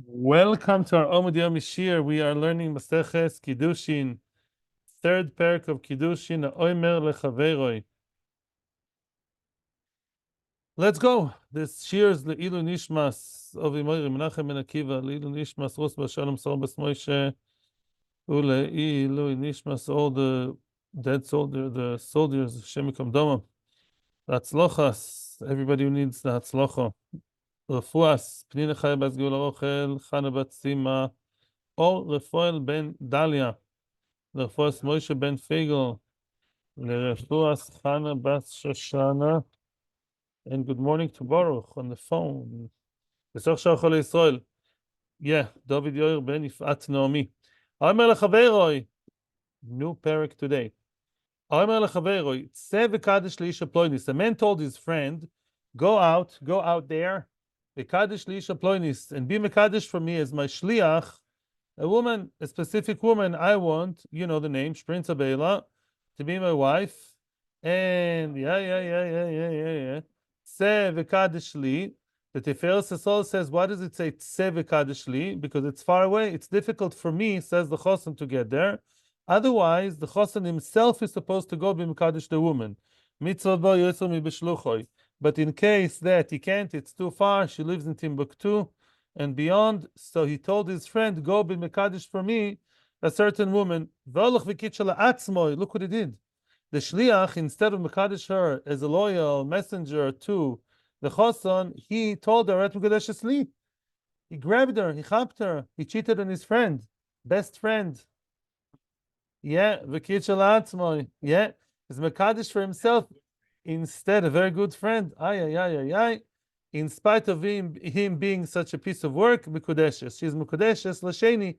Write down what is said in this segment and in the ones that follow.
Welcome to our Amud Yomi Shiur. We are learning Maseches Kiddushin, third parak of Kiddushin, Omer lechaveroi. Let's go. This Shiur is Leilu Nishmas of Imorim Menachem Ben Akiva, Leilu Nishmas Ros Bashalom Sorbas Moshe, Leilu Nishmas all the dead soldiers, the soldiers, Shem Yikam Damam. The Hatzlochas, everybody who needs the Hatzlocha. Refuas, Pnina Chaya Bas Gula Rochel, Chana Bat Sima, or Refuel Ben Dalia, Refuas Moshe Ben Fegel, Refuas Chana Bas Shoshana, and good morning to Baruch on the phone. Besach Shachol Yisrael. Yeah, David Yoyer Ben Ifat Naomi. Omer lechaveroi. New parak today. Omer lechaveroi. Tse v'kadesh leisha ploinis. The man told his friend, go out there, v'kadesh leisha ploinis, and be mekadesh for me as my shaliach. A woman, a specific woman, I want, you know the name, Prince Abela, to be my wife. And Tse v'kadesh li. The Tiferes Yisrael says, why does it say Tse v'kadesh li? Because it's far away. It's difficult for me, says the Chosan, to get there. Otherwise, the Chosan himself is supposed to go be mekadesh the woman. Mitzvah bo yosel mi b'shluchoi. But in case that he can't, it's too far. She lives in Timbuktu and beyond. So he told his friend, go be mekadesh for me, a certain woman. Look what he did. The shliach, instead of mekadesh her as a loyal messenger to the choson, he told her, mekadesh li. He grabbed her, he chapped her, he cheated on his friend, best friend. Yeah, v'kitchel atzmoi. Yeah, he's mekadesh for himself instead a very good friend. In spite of him being such a piece of work, mekudeshes. She's mekudeshes l'sheni.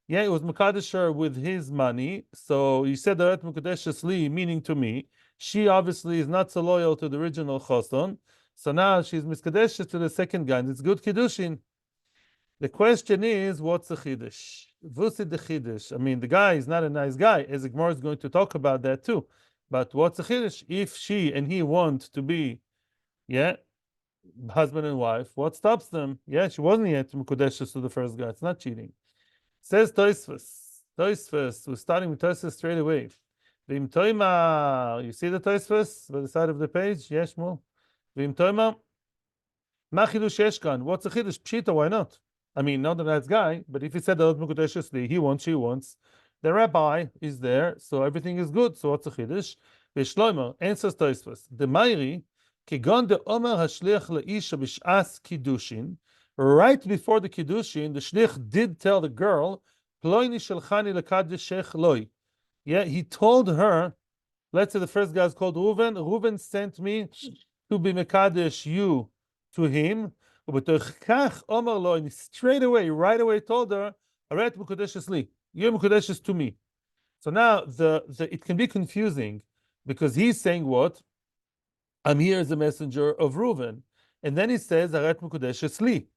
Yeah, it was mekadesh her with his money. So he said that mekudeshes li, meaning to me. She obviously is not so loyal to the original choson. So now she's miskadeshes to the second guy. And it's good kiddushin. The question is, what's the chiddush? Vusid the chiddush. I mean, the guy is not a nice guy, as the Gemara is going to talk about that too. But what's the chiddush? If she and he want to be, husband and wife, what stops them? Yeah, she wasn't yet mekudeshes to the first guy. It's not cheating. Says Tosfos. Tosfos. We're starting with Tosfos straight away. V'im toima. You see the Tosfos by the side of the page? Yes, Shmuel. V'im toima. Ma chidush yeshkan. What's the chiddush? Pshita. Why not? I mean, not the nice guy, but if he said that mekudeshesly, he wants, she wants. The rabbi is there, so everything is good. So what's the chiddush? V'shloimer answers Tosfos. The Meiri kigon de omer hashliach leisha b'shas kiddushin. Right before the Kiddushin, the shlich did tell the girl, Ploini shelchani lekadeshech loi. Yeah, he told her, let's say the first guy is called Reuven. Reuven sent me to be mekadesh you to him. And straight away, right away told her, Aret mekudeshes li. You're mekudeshes to me. So now it can be confusing because he's saying what? I'm here as a messenger of Reuven. And then he says, Aret mekudeshes li.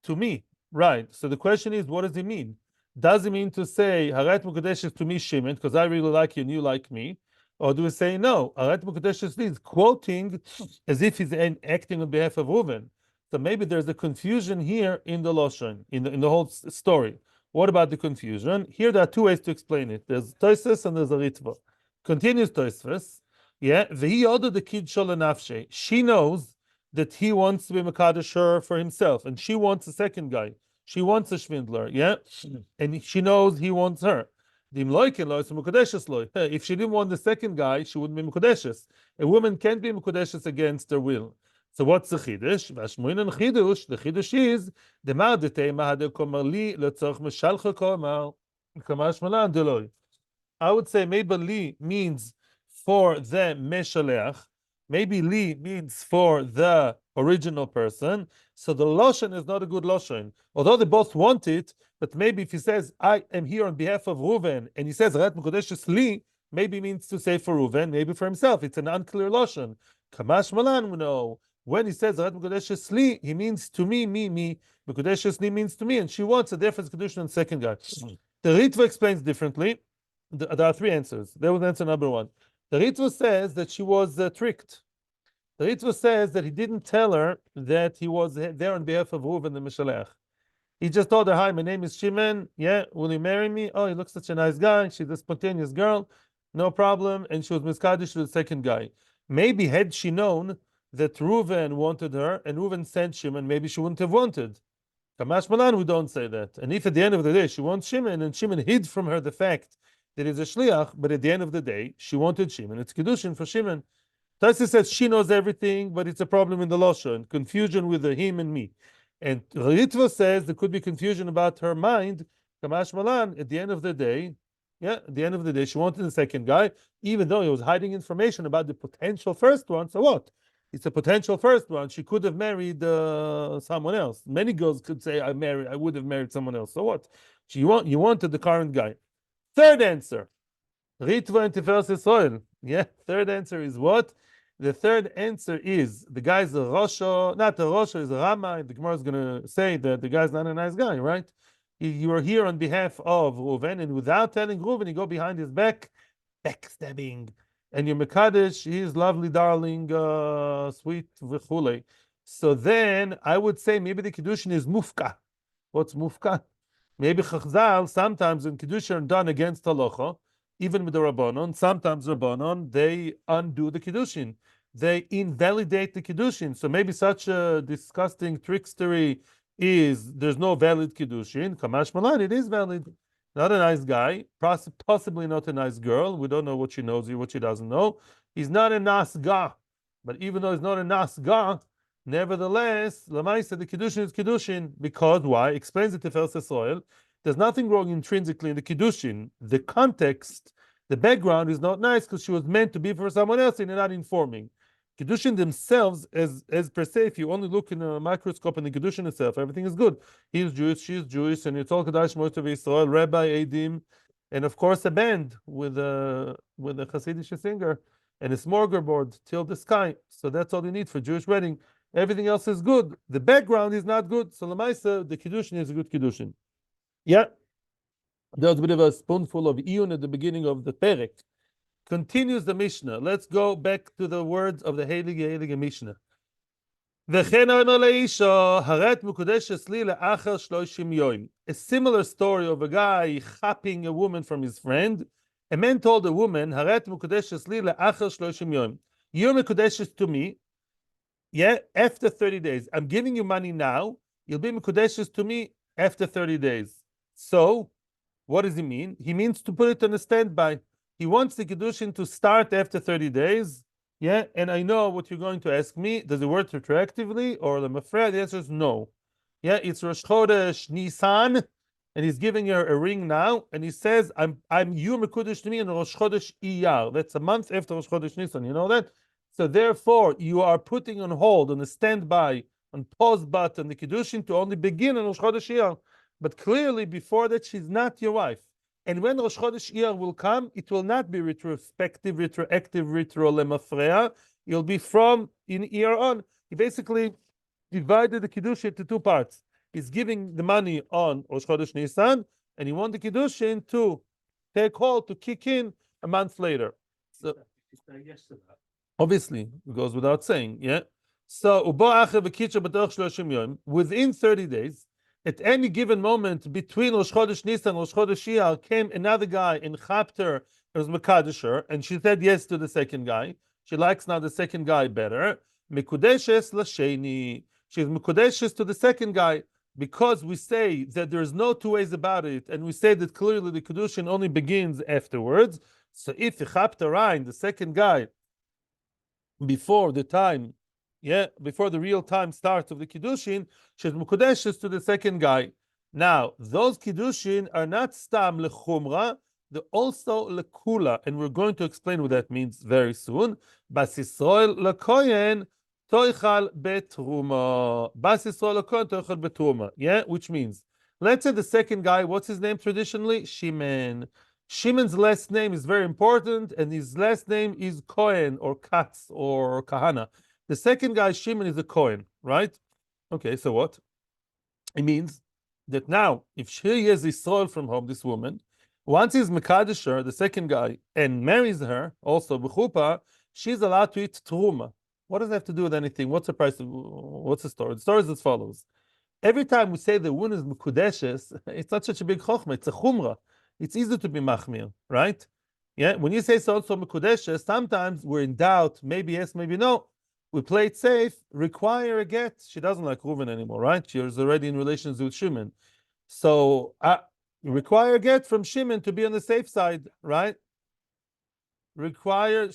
To me, right? So the question is, what does he mean? Does he mean to say Harat Mukadeshes to me, Shimon, because I really like you and you like me, or do we say no? Harat Mukadeshes is quoting as if he's acting on behalf of Reuven. So maybe there's a confusion here in the Lashon, in the whole story. What about the confusion? Here there are two ways to explain it. There's Tosfos and there's a Ritva. Continues Tosfos. Yeah, vehi ordered the kid sholanafshe. She knows that he wants to be mekadesh her for himself, and she wants a second guy. She wants a shvindler, and she knows he wants her. If she didn't want the second guy, she wouldn't be mekudeshes. A woman can't be mekudeshes against her will. So what's the chiddush? The chiddush is the I would say maybe li means for the meshaleach. Maybe li means for the original person. So the loshon is not a good loshon. Although they both want it, but maybe if he says, I am here on behalf of Reuven, and he says, Rat Mekudeshes li, maybe means to say for Reuven, maybe for himself. It's an unclear loshon. Kamash malan, we know. When he says, Rat Mekudeshes li, he means to me. Mekudeshes li means to me, and she wants a difference Kiddushin on the second guy. The Ritva explains differently. There are three answers. There was answer number one. The Ritva says that she was tricked. The Ritva says that he didn't tell her that he was there on behalf of Reuven the Meshaleach. He just told her, "Hi, my name is Shimon. Yeah, will you marry me?" Oh, he looks such a nice guy. She's a spontaneous girl, no problem. And she was mekadesh to the second guy. Maybe had she known that Reuven wanted her and Reuven sent Shimon, maybe she wouldn't have wanted. Kamash Malan, we don't say that. And if at the end of the day she wants Shimon and Shimon hid from her the fact that he's a shliach, but at the end of the day she wanted Shimon, it's Kiddushin for Shimon. Taisa says she knows everything, but it's a problem in the Lashon, confusion with the him and me. And Ritva says there could be confusion about her mind. Kamash Malan, at the end of the day, at the end of the day, she wanted the second guy, even though he was hiding information about the potential first one. So what? It's a potential first one. She could have married someone else. Many girls could say, I would have married someone else. So what? You wanted the current guy. Third answer. Ritva and Tiferes Yisrael. Yeah, third answer is what? The third answer is the guy's a Rosha, not a Rosha, is a Rama. The Gemara is going to say that the guy's not a nice guy, right? You are here on behalf of Reuven, and without telling Reuven, you go behind his back, backstabbing. And your mekadesh, he's lovely, darling, sweet, v'chule. So then I would say maybe the Kiddushin is mufka. What's mufka? Maybe Chazal, sometimes when Kiddushin are done against Halacha, even with the Rabbanon, sometimes Rabbanon, they undo the Kiddushin. They invalidate the Kiddushin. So maybe such a disgusting trickstery is there's no valid Kiddushin. Kamash Malan, it is valid. Not a nice guy, possibly not a nice girl. We don't know what she knows or what she doesn't know. He's not a nasga. But even though he's not a nasga, nevertheless, Lamaisa, the Kiddushin is Kiddushin. Because why? Explains it to Tiferes Yisrael. There's nothing wrong intrinsically in the Kiddushin. The context, the background is not nice because she was meant to be for someone else and you're not informing. Kiddushin themselves, as per se, if you only look in a microscope in the Kiddushin itself, everything is good. He's Jewish, she's Jewish, and it's all Kadash Motav Yisrael, Rabbi Edim, and of course a band with a Hasidic singer and a smorgasbord till the sky. So that's all you need for Jewish wedding. Everything else is good. The background is not good. So Lamaisa, the Kiddushin is a good Kiddushin. Yeah, there was a bit of a spoonful of iyun at the beginning of the perek. Continues the Mishnah. Let's go back to the words of the Heilige Mishnah. A similar story of a guy chapping a woman from his friend. A man told a woman, you're mekudeshes to me, after 30 days. I'm giving you money now. You'll be mekudeshes to me after 30 days. So, what does he mean? He means to put it on a standby. He wants the Kiddushin to start after 30 days. Yeah, and I know what you're going to ask me. Does it work retroactively or the mafreya? The answer is no. Yeah, it's Rosh Chodesh Nisan, and he's giving her a ring now, and he says, I'm you mekudesh to me in Rosh Chodesh Iyar. That's a month after Rosh Chodesh Nisan. You know that? So therefore, you are putting on hold, on a standby, on pause button, the Kiddushin to only begin in Rosh Chodesh Iyar. But clearly, before that, she's not your wife. And when Rosh Chodesh Iyar will come, it will not be retrospective, retroactive, retro lemafreya. It'll be from in Iyar on. He basically divided the Kiddushin into two parts. He's giving the money on Rosh Chodesh Nisan, and he wants the Kiddushin to take hold, to kick in a month later. So, obviously, it goes without saying, yeah? So, within 30 days, at any given moment between Rosh Chodesh Nisan and Rosh Chodesh Iyar came another guy in Chapter, it was mekadesh, and she said yes to the second guy. She likes now the second guy better. Mekudeshes l'sheni. She's mekudeshes to the second guy because we say that there's no two ways about it, and we say that clearly the Kiddushin only begins afterwards. So if the Chapter Rein, the second guy, before the time, before the real time starts of the Kiddushin, she's mekudeshes to the second guy. Now, those Kiddushin are not stam lechumra, they're also lekula, and we're going to explain what that means very soon. Bas Yisrael lekoyen toichal betruma. Bas Yisrael lekoyen toichal betruma. Yeah, which means, let's say the second guy, what's his name traditionally? Shimon. Shimon's last name is very important, and his last name is Cohen or Katz or Kahana. The second guy, Shimon, is a Cohen, right? Okay, so what? It means that now, if she has Yisrael from home, this woman, once he's mekadesh her, the second guy, and marries her, also b'chupa, she's allowed to eat truma. What does that have to do with anything? What's the price? What's the story? The story is as follows. every time we say the woman is mekudeshes, it's not such a big chokhmah. It's a chumrah. It's easy to be machmir, right? Yeah. When you say so also mekudeshes, sometimes we're in doubt. Maybe yes, maybe no. We play it safe. Require a get. She doesn't like Reuven anymore, right? She's already in relations with Shimon. So require a get from Shimon to be on the safe side, right? Require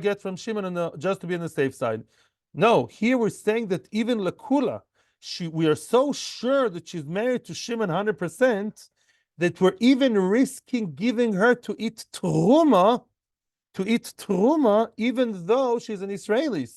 get from Shimon just to be on the safe side. No, here we're saying that even Lakula, we are so sure that she's married to Shimon 100% that we're even risking giving her to eat truma, even though she's an Israeli.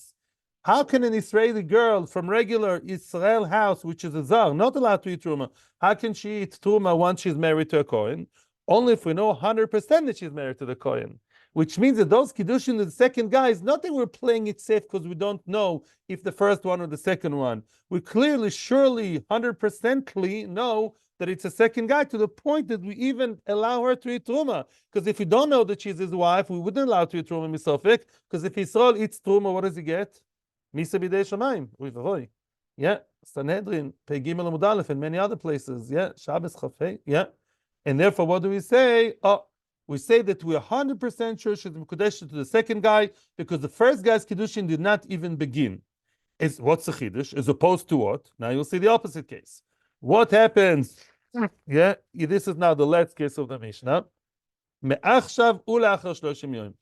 How can an Israeli girl from regular Israel house, which is a zar, not allowed to eat truma, how can she eat truma once she's married to a Kohen? Only if we know 100% that she's married to the Kohen. Which means that those Kiddushin, the second guy, is not that we're playing it safe because we don't know if the first one or the second one. We clearly, surely, 100%ly know that it's a second guy to the point that we even allow her to eat truma. Because if we don't know that she's his wife, we wouldn't allow her to eat truma misofik. Because if Yisrael eats truma, what does he get? Misa b'dei shamayim. Uy, yeah, Sanhedrin, Pei Gimel Amud Aleph, and many other places. Yeah, Shabbos Chafei. Yeah. And therefore, what do we say? Oh, we say that we're 100% sure she's mekadesh to the second guy because the first guy's Kiddushin did not even begin. What's the Kiddush? As opposed to what? Now you'll see the opposite case. What happens? Yeah, this is now the last case of the Mishnah. Me'achshav u'la'achar shloshim yom.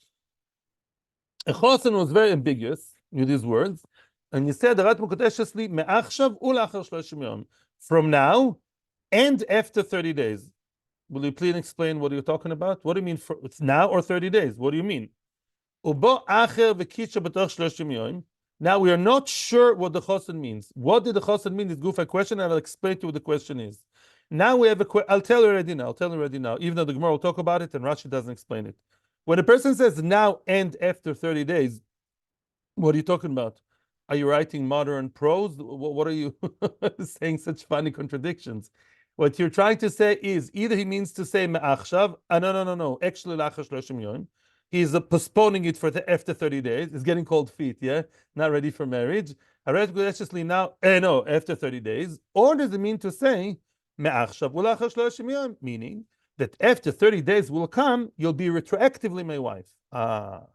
Chosen was very ambiguous with these words, and he said, from now and after 30 days. Will you please explain what you're talking about? What do you mean it's now or 30 days? What do you mean? Now we are not sure what the chosen means. What did the chosen mean? Is goof a question, and I'll explain to you what the question is. Now we have I'll tell you already now, even though the Gemara will talk about it and Rashi doesn't explain it. When a person says now and after 30 days, what are you talking about? Are you writing modern prose? What are you saying such funny contradictions? What you're trying to say is either he means to say me'achshav, no. Actually, lachar shloshim yom. He's postponing it for after 30 days. It's getting cold feet, yeah? Not ready for marriage. Now, no, after 30 days. Or does it mean to say me'achshav ulachar shloshim yom? Meaning that after 30 days will come, you'll be retroactively my wife. Now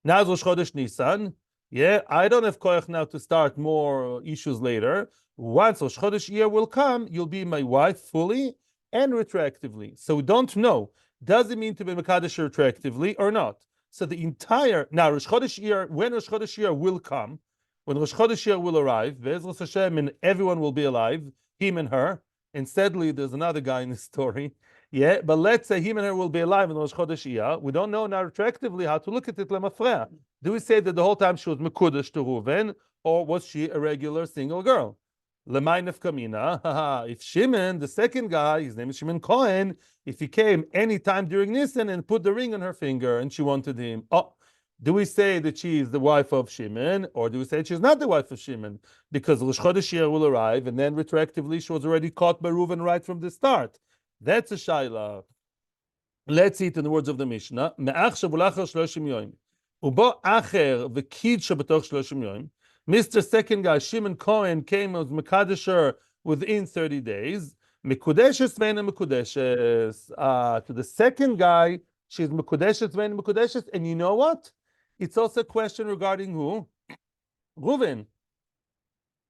Rosh Chodesh Nisan. Yeah, I don't have koyach now to start more issues later. Once Rosh Chodesh Iyar will come, you'll be my wife fully and retroactively. So we don't know. Does it mean to be mekadesh retroactively or not? So the entire now Rosh Chodesh Iyar, when Rosh Chodesh Iyar will come, when Rosh Chodesh Iyar will arrive, Be'ezras Hashem, and everyone will be alive, him and her. And sadly, there's another guy in the story. Yeah, but let's say him and her will be alive in Rosh Chodesh Iyar. We don't know now retroactively how to look at it lemafreya. Do we say that the whole time she was mekudesh to Reuven, or was she a regular single girl? Lemay nefkamina. If Shimon, the second guy, his name is Shimon Cohen, if he came any time during Nisan and put the ring on her finger and she wanted him, do we say that she is the wife of Shimon, or do we say she's not the wife of Shimon? Because Rosh Chodesh Iyar will arrive, and then retroactively she was already caught by Reuven right from the start. That's a shaliach. Let's see it in the words of the Mishnah. Me'achshav ulachar shloshim yom. Ubo acher v'kid shabatoch shloshim yom. Mr. Second guy, Shimon Cohen, came as mekadesher within 30 days. Mekudeshes ve'ena mekudeshes. To the second guy, she's mekudeshes ve'ena mekudeshes. And you know what? It's also a question regarding who? Reuven.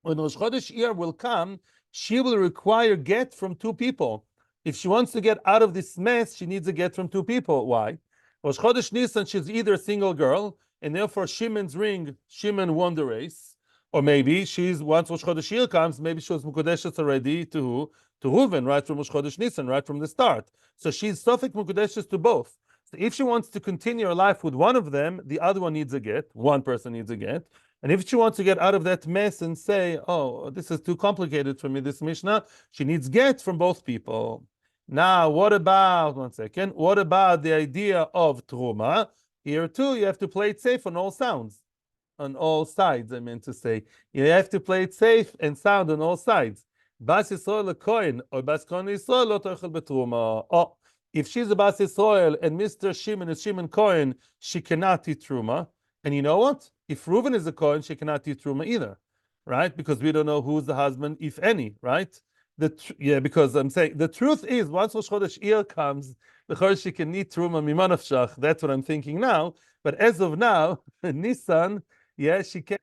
When Rosh Chodesh Iyar will come, she will require get from two people. If she wants to get out of this mess, she needs a get from two people. Why? Rosh Chodesh Nisan, she's either a single girl, and therefore Shimon's ring, Shimon won the race. Or maybe once Rosh Chodesh Iyar comes, maybe she was Mekudeshes already to Reuven, right from Rosh Chodesh Nisan, right from the start. So she's Sofik Mekudeshes to both. So if she wants to continue her life with one of them, the other one needs a get. One person needs a get. And if she wants to get out of that mess and say, this is too complicated for me, this Mishnah, she needs get from both people. Now, what about the idea of Truma? Here too, you have to play it safe on all sounds. On all sides, I meant to say. You have to play it safe and sound on all sides. Bas Yisrael Kohen or Bas Kohen Yisrael lo tochel betruma. If she's a Bas Yisrael and Mr. Shimon is Shimon Cohen, she cannot eat Truma. And you know what? If Reuven is a Kohen, she cannot eat Truma either. right? Because we don't know who's the husband, if any, right? Because I'm saying the truth is, once Rosh Chodesh Iyar comes, the Chodesh she can eat truma mimanavshach. That's what I'm thinking now. But as of now, Nissan, she can.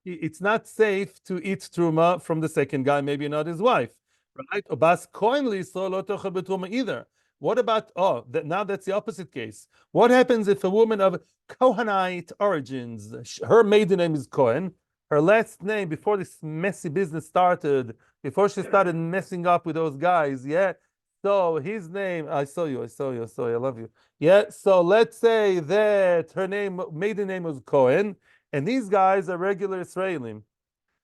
It's not safe to eat truma from the second guy, maybe not his wife, right? Bas koinli so lo tochel betruma either. What about now that's the opposite case. What happens if a woman of Kohanite origins, her maiden name is Cohen, her last name before this messy business started, before she started messing up with those guys, So his name, I saw you, I love you. So let's say that her maiden name was Cohen, and these guys are regular Israelim.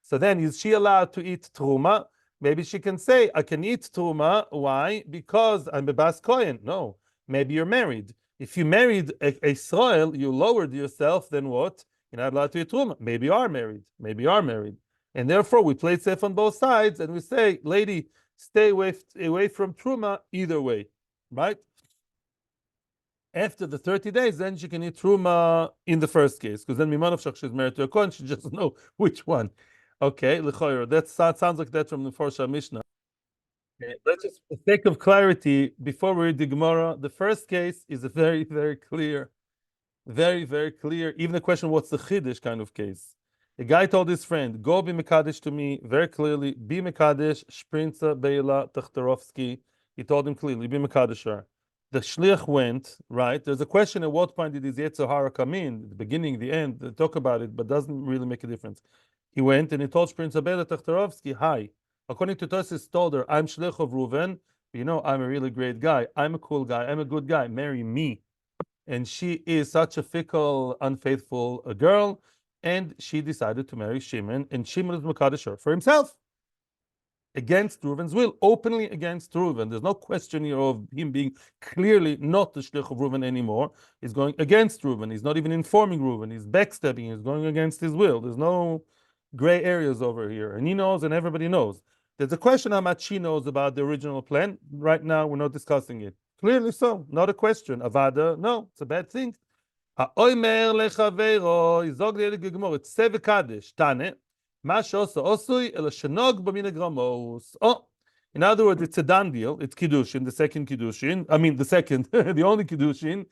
So then is she allowed to eat truma? Maybe she can say, I can eat truma. Why? Because I'm a Bas Kohen. No, maybe you're married. If you married a Israel, you lowered yourself, then what? You're not allowed to eat truma. Maybe you are married. Maybe you are married. And therefore, we play safe on both sides, and we say, lady, stay away from truma either way, right? After the 30 days, then she can eat truma in the first case, because then Mimanov she's married to a Kohen, she just know which one. Okay, l'choyer. That sounds like that from the Forsha Mishnah. Okay, let's just, for the sake of clarity, before we read the Gemara, the first case is a very, very clear, very, very clear. Even the question, what's the Chiddush kind of case? A guy told his friend, go be mekadesh to me, very clearly, be mekadesh, Shprinza, Beila, Tachtarovsky. He told him clearly, be mekadesher. The shliach went, right? There's a question at what point did his Yetzer Hara come in, the beginning, the end, they talk about it, but doesn't really make a difference. He went and he told Shprinza, Beila, Tachtarovsky, hi. According to Tosis, told her, I'm shliach of Reuven, I'm a really great guy, I'm a cool guy, I'm a good guy, marry me. And she is such a fickle, unfaithful girl, and she decided to marry Shimon, and Shimon is mekadesh for himself, against Reuven's will, openly against Reuven. There's no question here of him being clearly not the shlich of Reuven anymore. He's going against Reuven. He's not even informing Reuven. He's backstabbing. He's going against his will. There's no gray areas over here, and he knows, and everybody knows. There's a question how much she knows about the original plan. Right now, we're not discussing it. Clearly so, not a question. Avada, no, it's a bad thing. האוימר לחברו, יזוג לילד גמור, את סבב קדש, תנא, מה שעושה עושוי, אלא שנוג במין הגרמוס. In other words, it's a done deal. It's Kiddushin, the second Kiddushin. I mean, the second, the only Kiddushin.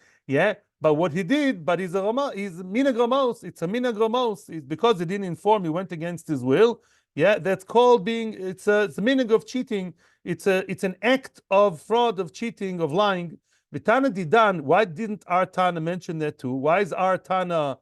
But what he did, but he's mina gramos. It's a mina gramos. It's because he didn't inform, he went against his will. That's called it's a meaning of cheating. It's an act of fraud, of cheating, of lying. Vitana Didan, why didn't our Tana mention that too? Why is our Tana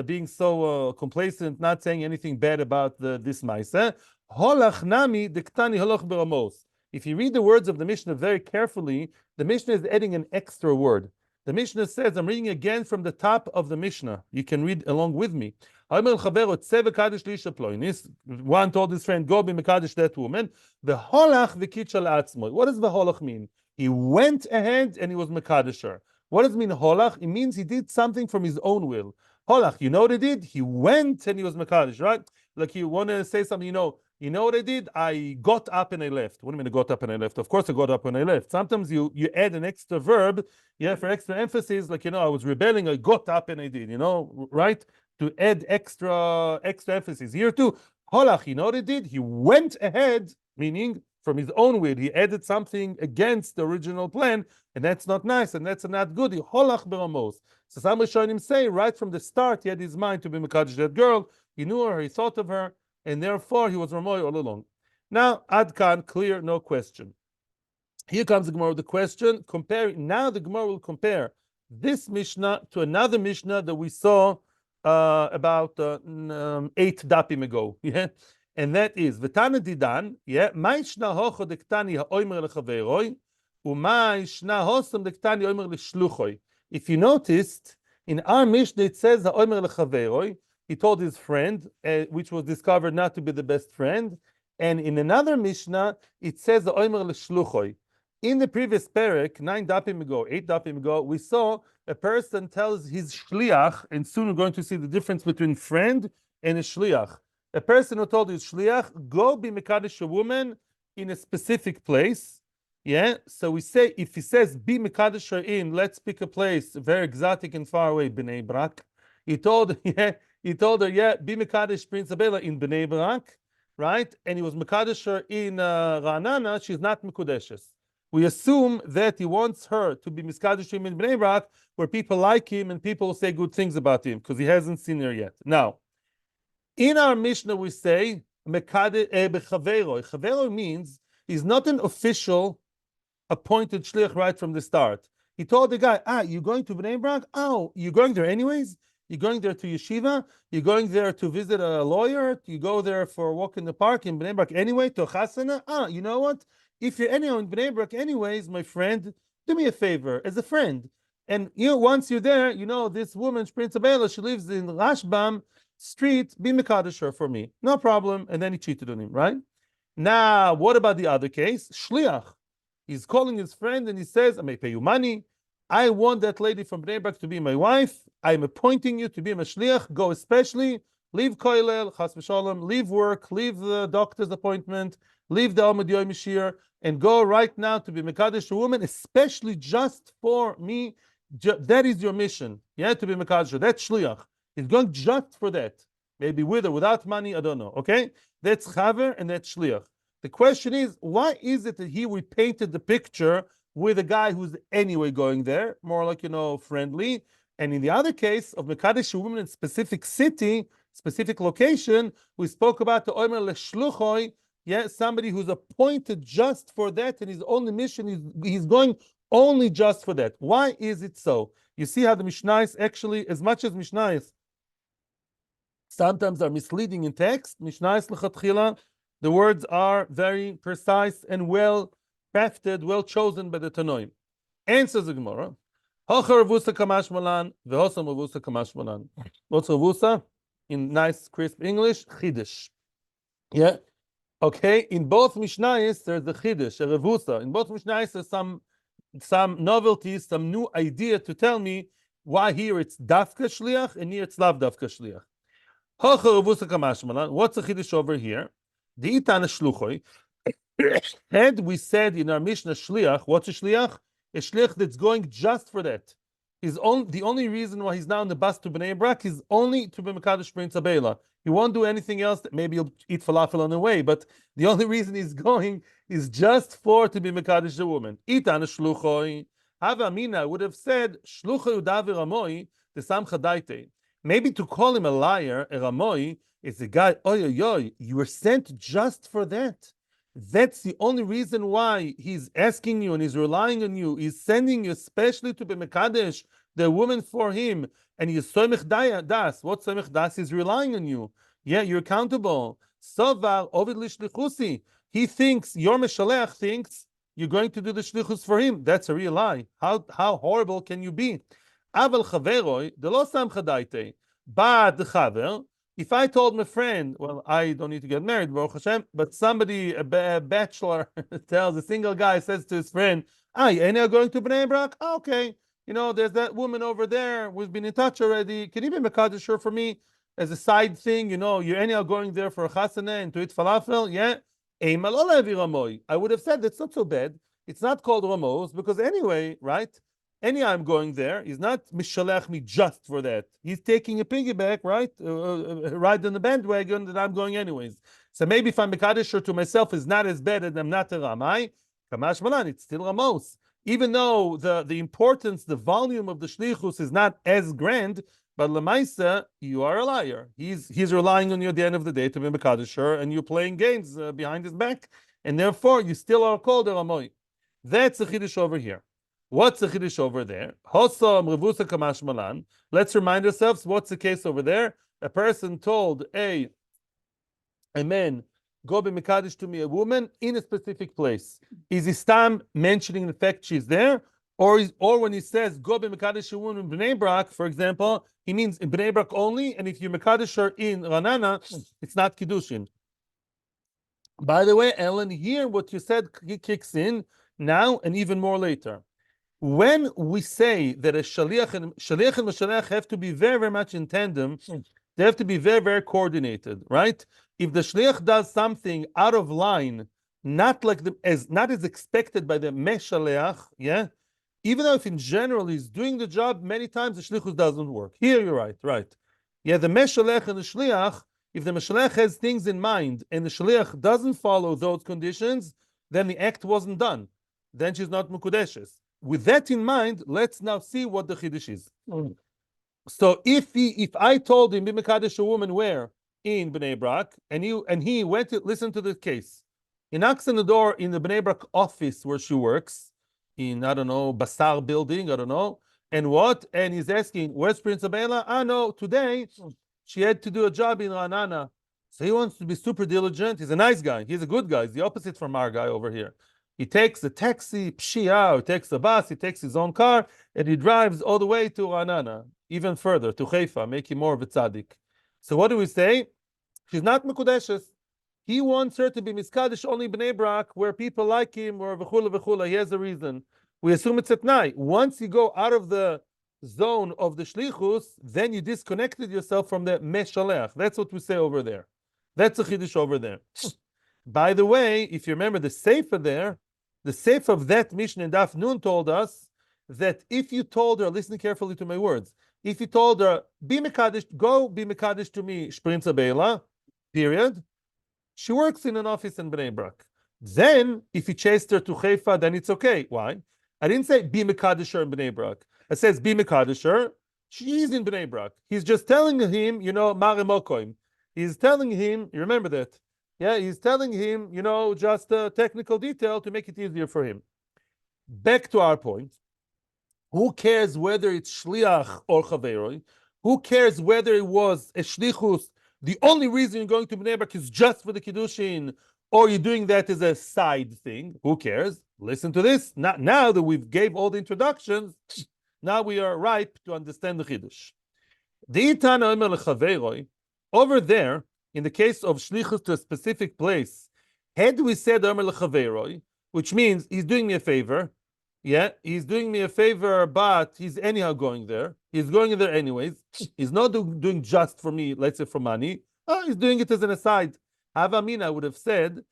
being so complacent, not saying anything bad about this Maisa? Holach nami diktani holoch beramos. If you read the words of the Mishnah very carefully, the Mishnah is adding an extra word. The Mishnah says, I'm reading again from the top of the Mishnah. You can read along with me. One told his friend, go be mekadesh that woman. The holach v'kitchal atzmo. What does the holach mean? He went ahead and he was mekadesher. What does it mean holach? It means he did something from his own will. Holach, you know what he did? He went and he was mekadesh, right? Like you want to say something, you know what I did? I got up and I left. What do you mean I got up and I left? Of course I got up and I left. Sometimes you add an extra verb, for extra emphasis, like, I was rebelling, I got up and I did, right? To add extra emphasis. Here too, holach, you know what he did? He went ahead, meaning from his own will. He added something against the original plan, and that's not nice, and that's not good. He holach beramos. So some Rishonim say right from the start he had his mind to be mekadesh that girl. He knew her, he thought of her, and therefore he was ramoy all along. Now, Adkan, clear, no question. Here comes the Gemara with the question. Now the Gemara will compare this Mishnah to another Mishnah that we saw about 8 dapim ago. And that is V'tana didan, ma'ishna hocho dektani ha'oimer lechaveroi, u'ma'ishna hosam dektani ha'oimer leshluchoi. If you noticed, in our Mishnah it says ha'oimer lechaveroi. He told his friend, which was discovered not to be the best friend. And in another Mishnah, it says ha'oimer leshluchoi. In the previous parak, 8 dapim ago, we saw a person tells his shliach, and soon we're going to see the difference between friend and a shliach. A person who told his shliach, go be mekadesh a woman in a specific place. So we say, if he says, be mekadesh her in, let's pick a place very exotic and far away, Bnei Brak. He told her, be mekadesh Prince Abela in Bnei Brak. right? And he was mekadesh her in Ra'anana, she's not mekudeshes. We assume that he wants her to be mekadesh him in Bnei Brak, where people like him and people say good things about him, because he hasn't seen her yet. Now, in our Mishnah, we say mekadesh bechavero. Chavero means he's not an official appointed shliach right from the start. He told the guy, you're going to Bnei Brak? Oh, you're going there anyways? You're going there to yeshiva? You're going there to visit a lawyer? You go there for a walk in the park in Bnei Brak anyway, to chasana? You know what? If you're anyhow in Bnei Brak anyways, my friend, do me a favor, as a friend. And once you're there, this woman, Prince Abela, she lives in Rashbam Street, be mekadesh her for me. No problem. And then he cheated on him, right? Now, what about the other case? Shliach. He's calling his friend and he says, I may pay you money. I want that lady from Bnei Brak to be my wife. I'm appointing you to be my shliach. Go especially, leave koilel, chas v'shalom, leave work, leave the doctor's appointment, leave the Amud Yomi Shiur, and go right now to be mekadesh a woman, especially just for me. That is your mission. Yeah, to be mekadesh. That's shliach. He's going just for that. Maybe with or without money, I don't know. Okay? That's chaver and that's shliach. The question is, why is it that here we painted the picture with a guy who's anyway going there, more like, friendly, and in the other case of mekadesh a woman in specific city, specific location, we spoke about the omer leshluchoi, somebody who's appointed just for that, and his only mission is he's going only just for that. Why is it so? You see how the Mishnayos actually, as much as Mishnayos sometimes are misleading in text, Mishnayos lechatchila, the words are very precise and well crafted, well chosen by the Tanoim. Answers the Gemara. Hocha Ravusa Kamash Malan, Vehosam Ravusa Kamash Malan. What's Ravusa? In nice, crisp English, Chiddush. Yeah? Okay, in both Mishnayos, there's the Chiddush, a Ravusa. In both Mishnayos, there's some novelties, some new idea to tell me why here it's Dafka Shliach and here it's Lav Dafka Shliach. Hocha Ravusa Kamash Malan. What's the Chiddush over here? The Itana Shluchoi. Had we said in our Mishnah shliach, what's a shliach? A shliach that's going just for that. The only reason why he's now in the bus to Bnei Brak is only to be mekadesh Prince Abela. He won't do anything else. Maybe he'll eat falafel on the way, but the only reason he's going is just to be mekadesh the woman. Itana shluchoi. Hava Mina would have said shluchoi udavi ramoi the samcha daite. Maybe to call him a liar, a ramoi, is a guy, you were sent just for that. That's the only reason why he's asking you and he's relying on you. He's sending you especially to be mekadesh, the woman for him. And he's soimich das. What soimich das? He's relying on you. Yeah, you're accountable. Sovar ovid lishlichusi. He thinks, your shaliach thinks you're going to do the shlichus for him. That's a real lie. How horrible can you be? Aval chaveroi, de lo samcha daite. But the chaver, if I told my friend, well, I don't need to get married, Baruch Hashem, but somebody, a bachelor, tells a single guy, says to his friend, you ain't now going to Bnei Brak? Okay. There's that woman over there. We've been in touch already. Can you be mekadesh her for me as a side thing? You're anyhow going there for a chasana and to eat falafel? Yeah. I would have said that's not so bad. It's not called Ramos because anyway, right? Anyhow, I'm going there. He's not mishalech me just for that. He's taking a piggyback, right? Ride on the bandwagon that I'm going anyways. So maybe if I'm mekadesh to myself is not as bad as I'm not a ramai. Kamash malan, it's still ramos. Even though the importance, the volume of the shlichus is not as grand, but lemaisa, you are a liar. He's relying on you at the end of the day to be mekadesh, and you're playing games behind his back, and therefore you still are called a ramoi. That's the chiddush over here. What's the chiddush over there? Hosam revusa kamash malan. Let's remind ourselves what's the case over there. A person told a man, go be mekadesh to me a woman in a specific place. Is he stam mentioning the fact she's there, or when he says go be mekadesh a woman in Bnei Brak, for example, he means in Bnei Brak only, and if you mekadesh her in Ranana, it's not Kiddushin. By the way, Ellen, here what you said kicks in now and even more later. When we say that a shaliach and mashaliach have to be very, very much in tandem, they have to be very, very coordinated, right? If the shaliach does something out of line, not as expected by the meshaleach, even though if in general he's doing the job, many times the shlichus doesn't work. Here you're right. Yeah, the meshaleach and the shliach, If the shaliach has things in mind and the shaliach doesn't follow those conditions, then the act wasn't done. Then she's not mekudeshes. With that in mind, let's now see what the chiddush is. So if I told him be mekadesh a woman where in Bnei Brak, and he went to listen to the case, he knocks on the door in the Bnei Brak office where she works, in I don't know Basar building, I don't know, and he's asking where's Prince Abela? No, today she had to do a job in Ranana, so he wants to be super diligent. He's a nice guy. He's a good guy. He's the opposite from our guy over here. He takes a taxi, pshia, he takes a bus, he takes his own car, and he drives all the way to Ranana, even further, to Haifa, make him more of a tzaddik. So what do we say? She's not mekudeshes. He wants her to be miskadesh only Bnei Brak, where people like him, or v'chula v'chula. He has a reason. We assume it's at night. Once you go out of the zone of the shlichus, then you disconnected yourself from the shaliach. That's what we say over there. That's a chiddush over there. By the way, if you remember the sefer there, the sefer of that Mishnah in Daf Nun told us that if you told her, listen carefully to my words, if you told her, be mekadesh, go be mekadesh to me, Shprinza Beila, period, she works in an office in Bnei Brak. Then, if he chased her to Haifa, then it's okay. Why? I didn't say be mekadesh her in Bnei Brak. It says be mekadesh her. She is in Bnei Brak. He's just telling him, mare mokoim. He's telling him, you remember that? Yeah, he's telling him, just a technical detail to make it easier for him. Back to our point. Who cares whether it's shliach or chaveroi? Who cares whether it was a shlichus? The only reason you're going to Bnei Brak is just for the Kiddushin, or you're doing that as a side thing. Who cares? Listen to this. Now that we've gave all the introductions, now we are ripe to understand the Chiddush. Over there, in the case of shlichus to a specific place, had we said Omer lechaveroi, which means he's doing me a favor, he's doing me a favor, but he's anyhow going there. He's going there anyways. He's not doing just for me, let's say for money. He's doing it as an aside. Havamina would have said,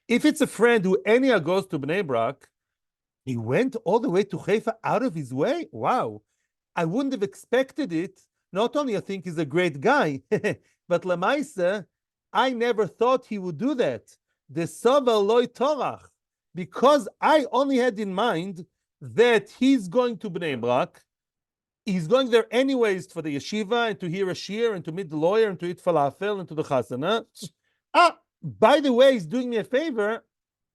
if it's a friend who anyhow goes to Bnei Brak, he went all the way to Haifa out of his way? Wow. I wouldn't have expected it. Not only I think he's a great guy, but Lamaisa, I never thought he would do that. The Sava loy Torach, because I only had in mind that he's going to Bnei Brak. He's going there anyways for the yeshiva and to hear a shiur and to meet the lawyer and to eat falafel and to the chasana. By the way, he's doing me a favor.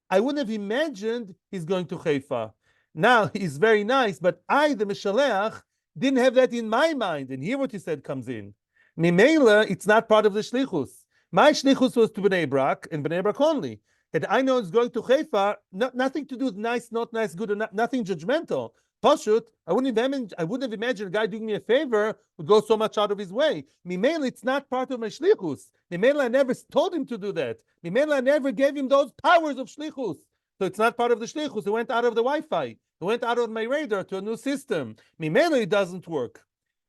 I wouldn't have imagined he's going to Haifa. Now, he's very nice, but I, the Meshaleach, didn't have that in my mind. And here what you said comes in. Mimela, it's not part of the shlichus. My shlichus was to Bnei Brak and Bnei Brak only. And I know it's going to Haifa, nothing to do with nice, not nice, good, or nothing judgmental. Pashut, I wouldn't have imagined a guy doing me a favor would go so much out of his way. Mimela, it's not part of my shlichus. Mimela, I never told him to do that. Mimela, I never gave him those powers of shlichus. So it's not part of the shlichus. It went out of the Wi-Fi. It went out of my radar to a new system. Mimela, it doesn't work.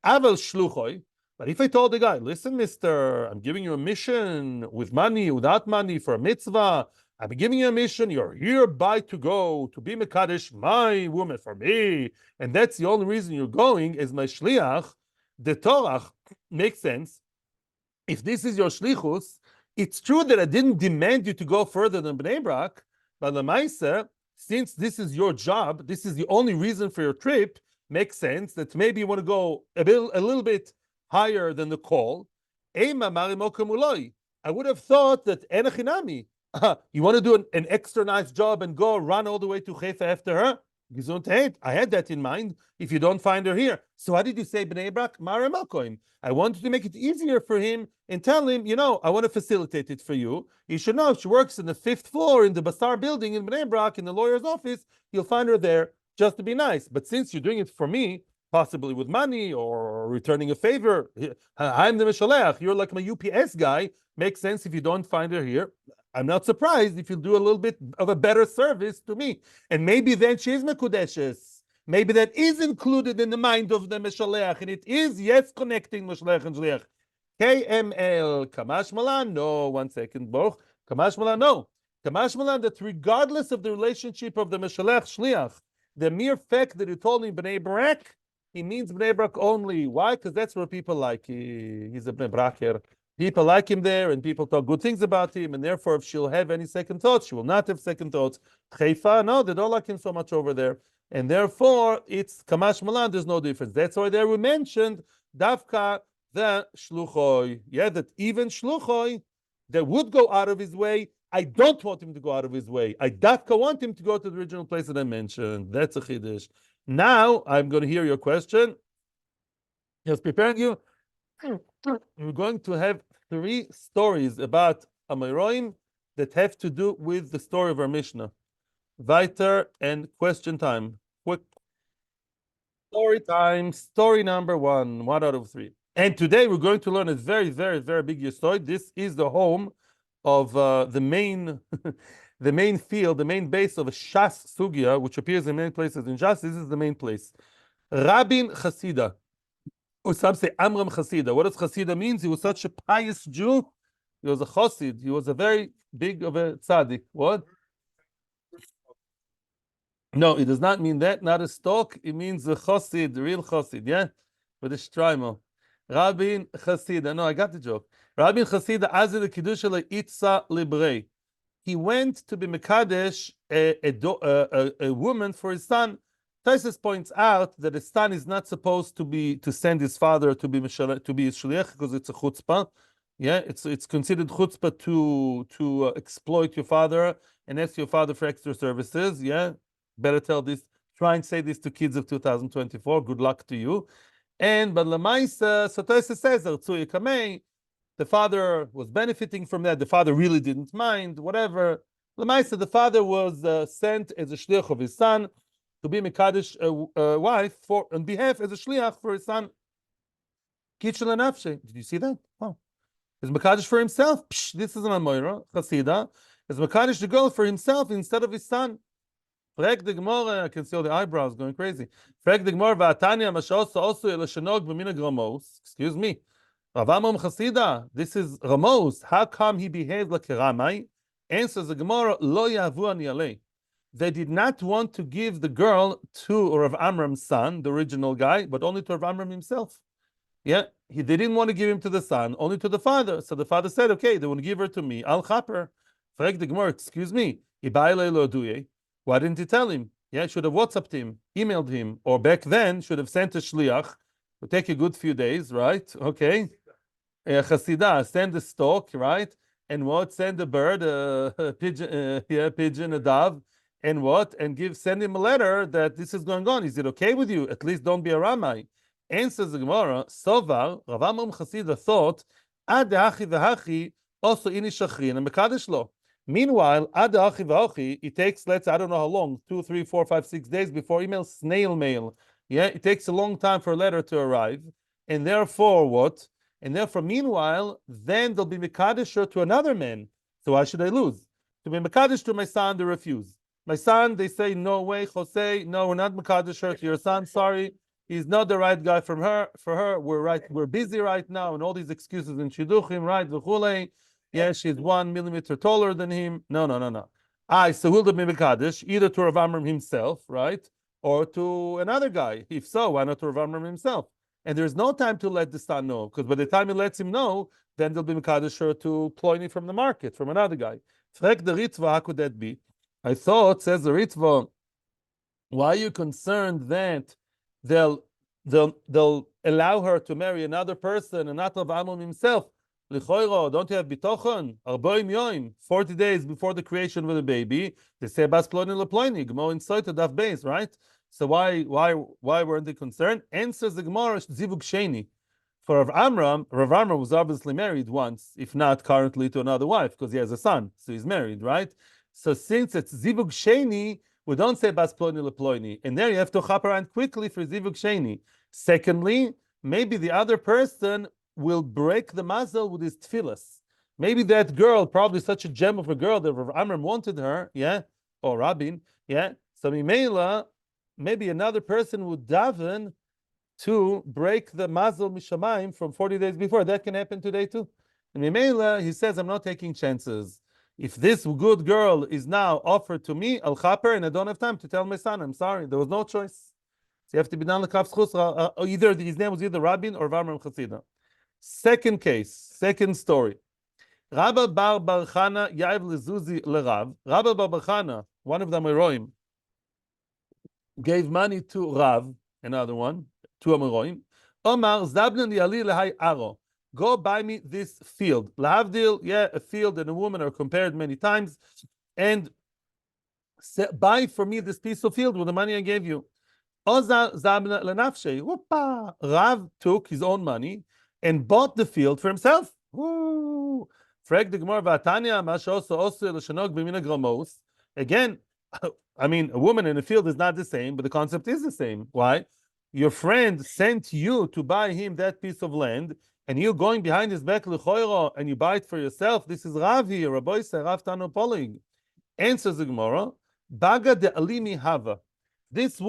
Aval shluchoi. But if I told the guy, listen, mister, I'm giving you a mission with money, without money, for a mitzvah, I'm giving you a mission, you're hereby to go, to be mekadesh, my woman, for me, and that's the only reason you're going, is my shliach, the Torah makes sense. If this is your shlichus, it's true that I didn't demand you to go further than Bnei Brak, but Lamaisa, since this is your job, this is the only reason for your trip, makes sense that maybe you want to go a little bit higher than the call. I would have thought that enachinami, you want to do an extra nice job and go run all the way to Haifa after her? Gesundheit. I had that in mind. If you don't find her here, so how did you say Bnei Brak? Mare Malkoim. I wanted to make it easier for him and tell him, I want to facilitate it for you. You should know if she works in the 5th floor in the Basar building in Bnei Brak in the lawyer's office, you'll find her there just to be nice. But since you're doing it for me, possibly with money or returning a favor, I'm the shaliach. You're like my UPS guy. Makes sense if you don't find her here. I'm not surprised if you do a little bit of a better service to me. And maybe then she is mekudeshes. Maybe that is included in the mind of the Meshaleach. And it is, yes, connecting Meshaleach and Shaliach. KML, Kamash Malan, no, 1 second, Boch. Kamash Malan, no. Kamash Malan, that regardless of the relationship of the Meshaleach Shliach, the mere fact that you told me Bnei Brak, he means Bnei Brak only. Why? Because that's where people like. He's a Bnei Braker. People like him there, and people talk good things about him, and therefore, if she'll have any second thoughts, she will not have second thoughts. Haifa, no, they don't like him so much over there, and therefore, it's Kamash Malan. There's no difference. That's why there we mentioned Davka the Shluchoi. Yeah, that even Shluchoi that would go out of his way. I don't want him to go out of his way. I Davka want him to go to the original place that I mentioned. That's a chiddush. Now I'm going to hear your question. Just preparing you. We're going to have 3 stories about Amoraim that have to do with the story of our Mishnah. Weiter and question time. Quick story time. Story number 1 out of 3. And today we're going to learn a very, very, very big story. This is the home of the main the main field, the main base of a Shas Sugya, which appears in many places in Shas. This is the main place. Rabin Chasida. Or some say Amram Chasida. What does Chasida means? He was such a pious Jew. He was a Chassid. He was a very big of a tzaddik. What? No, it does not mean that. Not a stalk. It means a Chassid, real Chassid. Yeah, with a shtreimel. Rabin Chasida. No, I got the joke. Rabin Chasida Azil Kiddushin Itza Librei. He went to be mekadesh a woman for his son. Taisus points out that a son is not supposed to send his father to be his shaliach because it's a chutzpah. Yeah, it's considered chutzpah to exploit your father and ask your father for extra services. Yeah, better try and say this to kids of 2024. Good luck to you. But lamaisa, so Taisus says Artzuya Kamei. The father was benefiting from that. The father really didn't mind, whatever. Lamaisa, the father was sent as a shliach of his son to be mekadesh a wife on behalf as a shliach for his son. Kitchel and Afshe. Did you see that? Wow. He's mekadesh for himself. Psh, this is an Amoira, Chasida. He's mekadesh the girl for himself instead of his son. Frag the Gemara, I can see all the eyebrows going crazy. Frag the Gemara, va'atanya mashaosa also elashanog b'mina gramos. Excuse me. Rav Amram Chasida, this is Ramos. How come he behaved like a Ramai? Answers the Gemara, Lo yavu ani alei. They did not want to give the girl to Rav Amram's son, the original guy, but only to Rav Amram himself. Yeah, they didn't want to give him to the son, only to the father. So the father said, okay, they want to give her to me. I'll chaper. Frag the Gemara, excuse me. Why didn't he tell him? Yeah, should have WhatsApped him, emailed him, or back then should have sent a shliach. It would take a good few days, right? Okay. Chasida, send a stork, right? And what? Send a bird, a pigeon, a dove, and what? And send him a letter that this is going on. Is it okay with you? At least don't be a Ramai. Answers the Gemara, Sovar, Rav Amram Chasida thought, Ad de'achi v'hachi, also ini shachrin, and mekadesh lo. Meanwhile, Ad de'achi v'hachi, it takes, let's say, I don't know how long, 2, 3, 4, 5, 6 days before email, snail mail. Yeah, it takes a long time for a letter to arrive. And therefore, what? And therefore, meanwhile, then they'll be mekadesh to another man. So why should I lose? To be mekadesh to my son, they refuse. My son, they say, no way, Jose, no, we're not mekadesh to your son, sorry. He's not the right guy for her. We're busy right now, and all these excuses in Shidduchim, right? V'chulei. Yeah, she's 1 millimeter taller than him. No. So will be mekadesh, either to Rav Amram himself, right? Or to another guy. If so, why not to Rav Amram himself? And there's no time to let the son know, because by the time he lets him know, then they'll be mekadesh to Ploini from the market, from another guy. Frek the Ritva, how could that be? I thought, says the Ritva, why are you concerned that they'll allow her to marry another person and not Rav Amram himself? L'choiro, don't you have bitochon? 40 days before the creation of the baby, they say bas Ploini lePloini, Gmo inside the daf base, right? So why weren't they concerned? Answers the Gemara, Zivug Sheni. For Rav Amram was obviously married once, if not currently to another wife, because he has a son, so he's married, right? So since it's Zivug Sheni, we don't say Bas Ploini lePloini. And there you have to hop around quickly for Zivug Sheni. Secondly, maybe the other person will break the mazel with his tefillas. Maybe that girl, probably such a gem of a girl that Rav Amram wanted her, yeah, or Rabin, yeah. So Mimela, maybe another person would daven to break the mazel mishamayim from 40 days before. That can happen today too. And Mimela, he says, I'm not taking chances. If this good girl is now offered to me, I'll chaper, and I don't have time to tell my son, I'm sorry, there was no choice. So you have to be down l'kaf schus. Either his name was either Rabin or Varmar Chasida. Second case, second story. Rabba bar bar Chana Yav lezuzi lerav. Rabba bar bar Chana, one of the Amoraim, gave money to Rav, another one, to Amoraim. Omar Zabnan Yali lehai aro. Go buy me this field. Lahavdil, yeah, a field and a woman are compared many times, and buy for me this piece of field with the money I gave you. Rav took his own money and bought the field for himself. Again, I mean, a woman in a field is not the same, but the concept is the same. Why? Your friend sent you to buy him that piece of land, and you're going behind his back and you buy it for yourself. This is Rav here, Rabbi Rav Tano Polig. Answers the Gemara, Baga de Alimi Hava. This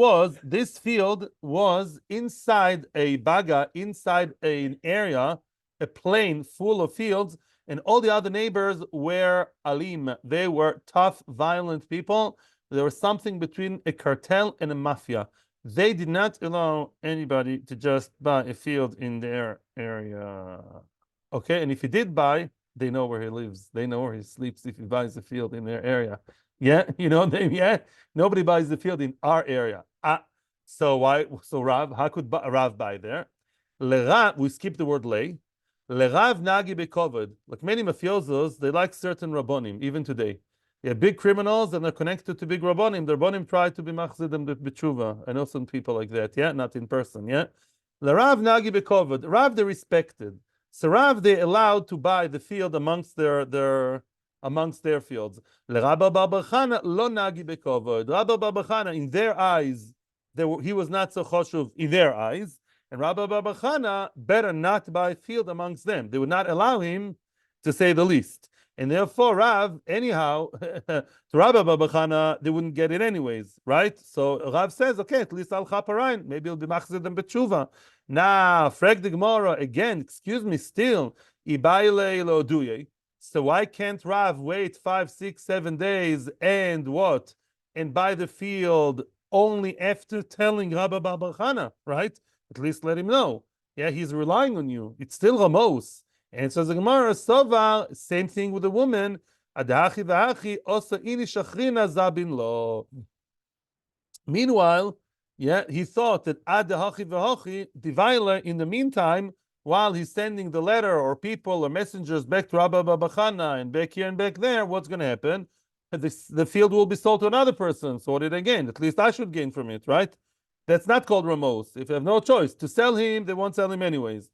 field was inside a baga, inside an area, a plain full of fields, and all the other neighbors were alim. They were tough, violent people. There was something between a cartel and a mafia. They did not allow anybody to just buy a field in their area. Okay, and if he did buy, they know where he lives. They know where he sleeps if he buys a field in their area. Yeah, you know, nobody buys the field in our area. So why? So Rav, how could Rav buy there? Lerav, we skip the word lay. Lerav nagi bekovod. Like many mafiosos, they like certain rabbonim, even today. Yeah, big criminals, and they're connected to big rabbonim. The rabbonim try to be machzidim b'tshuva. I know some people like that. Yeah, not in person. Yeah, Lerav nagi bekovod. Rav, they respected. So Rav, they allowed to buy the field amongst their fields. Rabba bar bar Chana lo nagi bekovod. Rabba bar bar Chana, in their eyes, he was not so choshuv in their eyes, and Rabba bar bar Chana better not buy field amongst them. They would not allow him, to say the least. And therefore, Rav, anyhow, to Rabba bar bar Chana, they wouldn't get it anyways, right? So Rav says, okay, at least al chaparain, maybe he'll be machzid them b'tshuva. Now, frag the Gemara again. Excuse me, still ibayle lo duye. So why can't Rav wait 5, 6, 7 days and what? And buy the field only after telling Rabba bar bar Chana, right? At least let him know. Yeah, he's relying on you. It's still Ramos. And so the Gemara, Sovar, same thing with the woman. Adachi v'achi osa ini shachrina zabin lo. Meanwhile, yeah, he thought that adachi v'achi divaila, in the meantime, while he's sending the letter or people or messengers back to Rabba bar bar Chana and back here and back there, what's going to happen? The field will be sold to another person. So what did I gain? At least I should gain from it, right? That's not called Ramos. If you have no choice to sell him, they won't sell him anyways.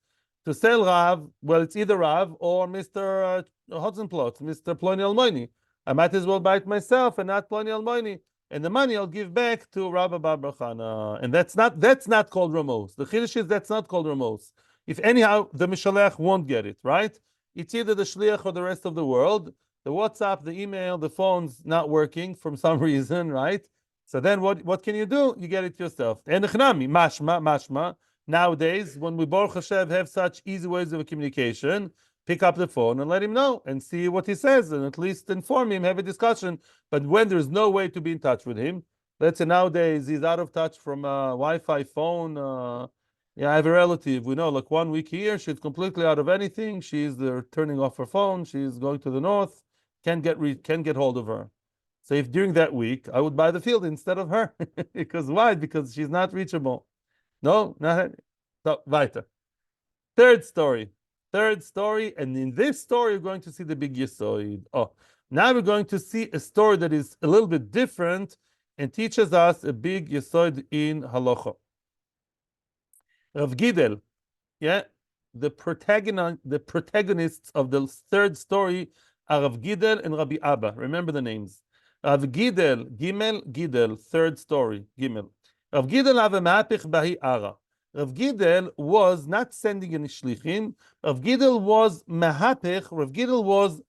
To sell Rav, well, it's either Rav or Mr. Hotzenplot, Mr. Ploni Almoini. I might as well buy it myself and not Ploni Almoini. And the money I'll give back to Rabba bar bar Chana. And that's not called Ramos. The Chiddush is that's not called Ramos. If anyhow, the shaliach won't get it, right? It's either the shaliach or the rest of the world. The WhatsApp, the email, the phone's not working for some reason, right? So then what can you do? You get it yourself. And mashma. Nowadays, when we Baruch Hashem have such easy ways of communication, pick up the phone and let him know and see what he says and at least inform him, have a discussion. But when there's no way to be in touch with him, let's say nowadays he's out of touch from a Wi-Fi phone. Yeah, I have a relative. We know, like 1 week here, she's completely out of anything. She's turning off her phone. She's going to the north. Can't get hold of her. So if during that week I would buy the field instead of her, because why? Because she's not reachable. No, not so. Weiter. Third story, and in this story we're going to see the big yesod. Oh, now we're going to see a story that is a little bit different and teaches us a big yesod in Halacha. Rav Gidel, yeah, the protagonists of the third story are Rav Gidel and Rabbi Abba. Remember the names. Rav Gidel, Gidel, third story, Gimel. Rav Gidel have a ma'apich bahi ara. Rav Gidel was not sending any shlichim. Rav Gidel was mahapich. Rav Gidel was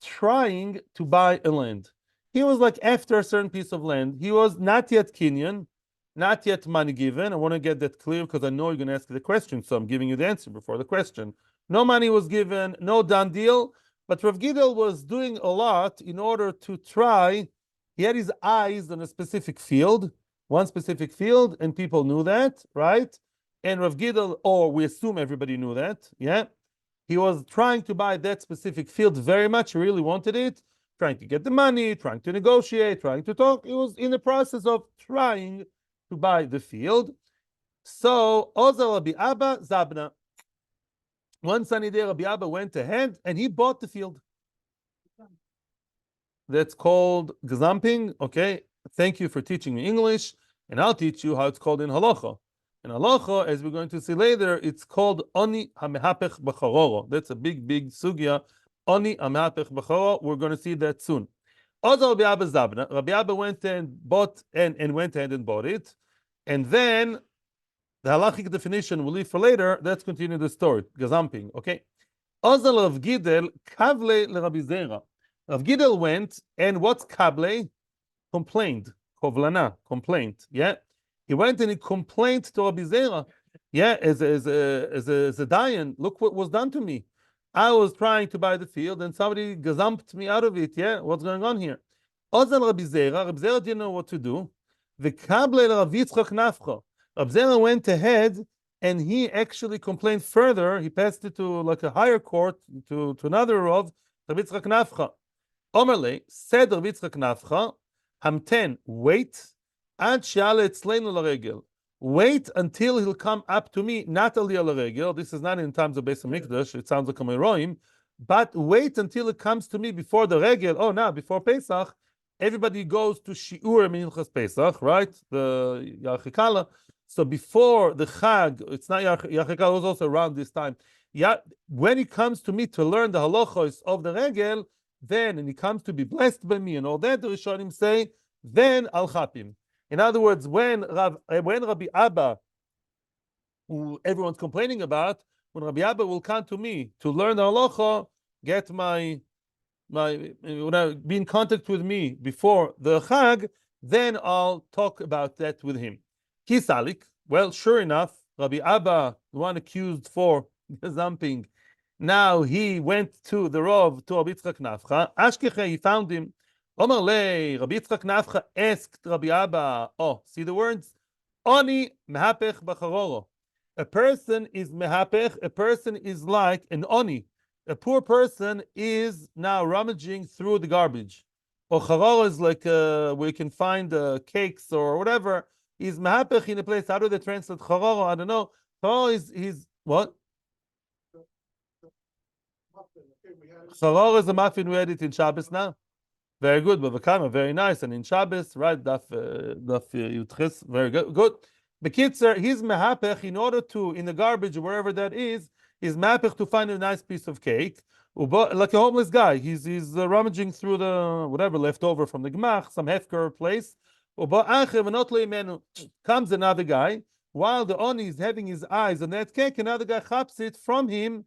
trying to buy a land. He was like after a certain piece of land. He was not yet Kenyan, not yet money given. I want to get that clear because I know you're going to ask the question, so I'm giving you the answer before the question. No money was given, no done deal, but Rav Gidel was doing a lot in order to try. He had his eyes on a specific field, one specific field, and people knew that, right? And Rav Gidel, or we assume everybody knew that, yeah? He was trying to buy that specific field very much. He really wanted it, trying to get the money, trying to negotiate, trying to talk. He was in the process of trying to buy the field. So, Ozer Rabbi Abba Zabna. One sunny day, Rabbi Abba went ahead and he bought the field. That's called gazumping. Okay, thank you for teaching me English, and I'll teach you how it's called in Halacha. In Halacha, as we're going to see later, it's called Oni HaMehapech B'Charoro. That's a big sugya. Oni HaMehapech B'Charoro. We're going to see that soon. Also, Rabbi Abba Zabna. Rabbi Abba went and bought and went ahead and bought it. And then the halachic definition we'll leave for later. Let's continue the story. Gazumping. Okay. Ozal Rav Gidel Kavle LeRabbi Zera. Rav Gidel went and what's Kable? Complained. Kovlana. Complaint. Yeah. He went and he complained to Rabbi Zera. Yeah, as a Dayan, look what was done to me. I was trying to buy the field and somebody gazumped me out of it. Yeah, what's going on here? Ozal Rabbi Zera didn't know what to do. The Kable Rav Yitzchak Nafcha. Rabbi Zera went ahead and he actually complained further. He passed it to like a higher court, to another Rav, Rav Yitzchak Nafcha. Omerle said Rav Yitzchak Nafcha, Hamten, wait. Wait until he'll come up to me, not al regel. This is not in times of Beis Hamikdash. It sounds like a meroim, but wait until it comes to me before the regel. Oh, now before Pesach, everybody goes to Shiur Minchas Pesach, right? The Yachikala. So before the Chag, it's not Yachikala. Was also around this time. Yeah, when he comes to me to learn the halachos of the regel, then and he comes to be blessed by me and all that, the Rishonim say, then I'll chapim. In other words, when Rabbi Abba, who everyone's complaining about, when Rabbi Abba will come to me to learn the halacha, get be in contact with me before the Chag, then I'll talk about that with him. Kisalik, well, sure enough, Rabbi Abba, the one accused for gazumping, now he went to the Rav, to Rabbi Yitzchak Nafcha. Ashkeche, he found him. Omar le, Rabbi Yitzchak Nafcha asked Rabbi Abba, oh, see the words? Oni mehapech b'charoro. A person is mehapech, a person is like an oni. A poor person is now rummaging through the garbage. Or charoro is like where you can find cakes or whatever. Is mehapech in a place, how do they translate charoro? I don't know. Charoro is what? Charoro is a muffin we had it in Shabbos now. Very good, Bavakama, very nice. And in Shabbos, right, Daf Yutches, very good. Good. Bekitzer, he's mehapech in order to, in the garbage, wherever that is mehapech to find a nice piece of cake. Like a homeless guy, he's rummaging through the whatever left over from the Gemach, some hefker place. Comes another guy, while the Oni is having his eyes on that cake, another guy chaps it from him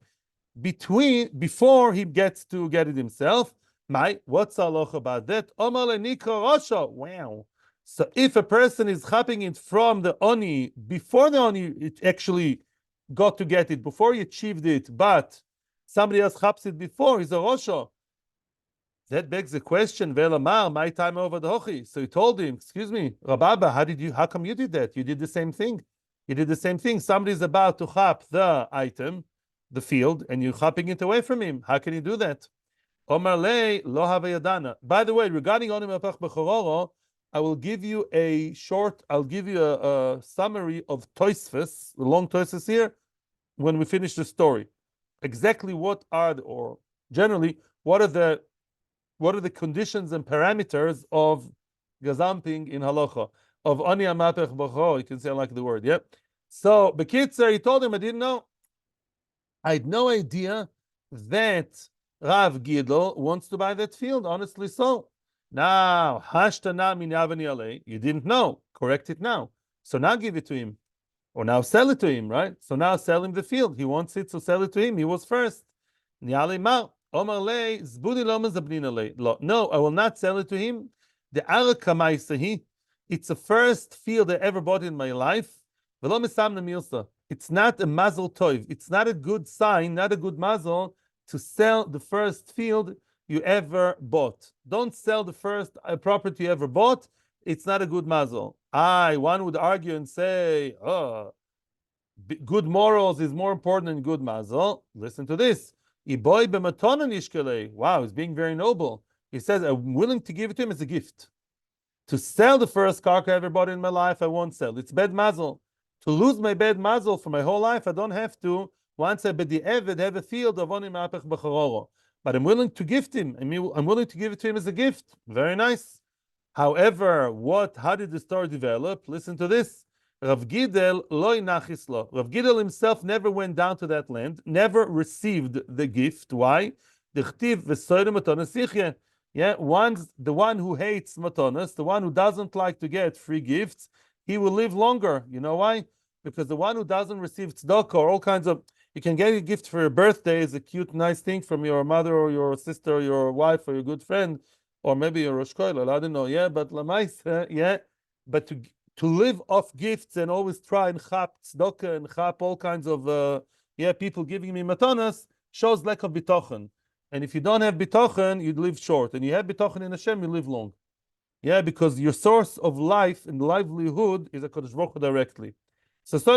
before he gets to get it himself. What's halacha about that? Wow. So if a person is chapping it from the Oni before the Oni it actually got to get it, before he achieved it, but somebody else chaps it before, he's a Rosha. That begs the question, Velamar, my time over the Hochi. So he told him, excuse me, Rababa, how come you did that? You did the same thing. You did the same thing. Somebody's about to chap the item, the field, and you're chapping it away from him. How can you do that? Omar le lo havayadana. By the way, regarding Onim Apach Bechororo, I will give you a summary of Tosfos, the long Tosfos here, when we finish the story. Exactly what are generally what are the conditions and parameters of gazumping in halacha of Oni Amapech Bechororo? You can say I like the word, yep. So Bekitzer, he told him, I didn't know. I had no idea that Rav Gidel wants to buy that field, honestly so. Now, hashtana min yavani alei, you didn't know, correct it now. So now give it to him. Or now sell it to him, right? So now sell him the field. He wants it, so sell it to him. He was first. No, I will not sell it to him. It's the first field I ever bought in my life. It's not a mazel tov. It's not a good sign, not a good mazel to sell the first field you ever bought. Don't sell the first property you ever bought. It's not a good mazel. One would argue and say, oh, good morals is more important than good mazel. Listen to this. Wow, he's being very noble. He says, I'm willing to give it to him as a gift. To sell the first karka I ever bought in my life, I won't sell. It's bad mazel. To lose my bad mazel for my whole life, I don't have to. Once I b'di'eved have a field of oni ma'apech b'charoro. But I'm willing to gift him. I'm willing to give it to him as a gift. Very nice. However, how did the story develop? Listen to this. Rav Gidel loy nachislo. Rav Gidel himself never went down to that land, never received the gift. Why? Dichtiv v'soyre matonas sichye. Yeah, the one who hates matonas, the one who doesn't like to get free gifts, he will live longer. You know why? Because the one who doesn't receive tzedakah or all kinds of, you can get a gift for your birthday is a cute, nice thing from your mother or your sister or your wife or your good friend, or maybe your Rosh Koilel, I don't know, yeah, but Lamaisa, yeah, but to live off gifts and always try and chap tzedakah and chap all kinds of, people giving me matanas, shows lack of bitochen. And if you don't have bitochen, you live short. And you have bitochen in Hashem, you live long. Yeah, because your source of life and livelihood is a Kodesh Baruch Hu directly. So Rav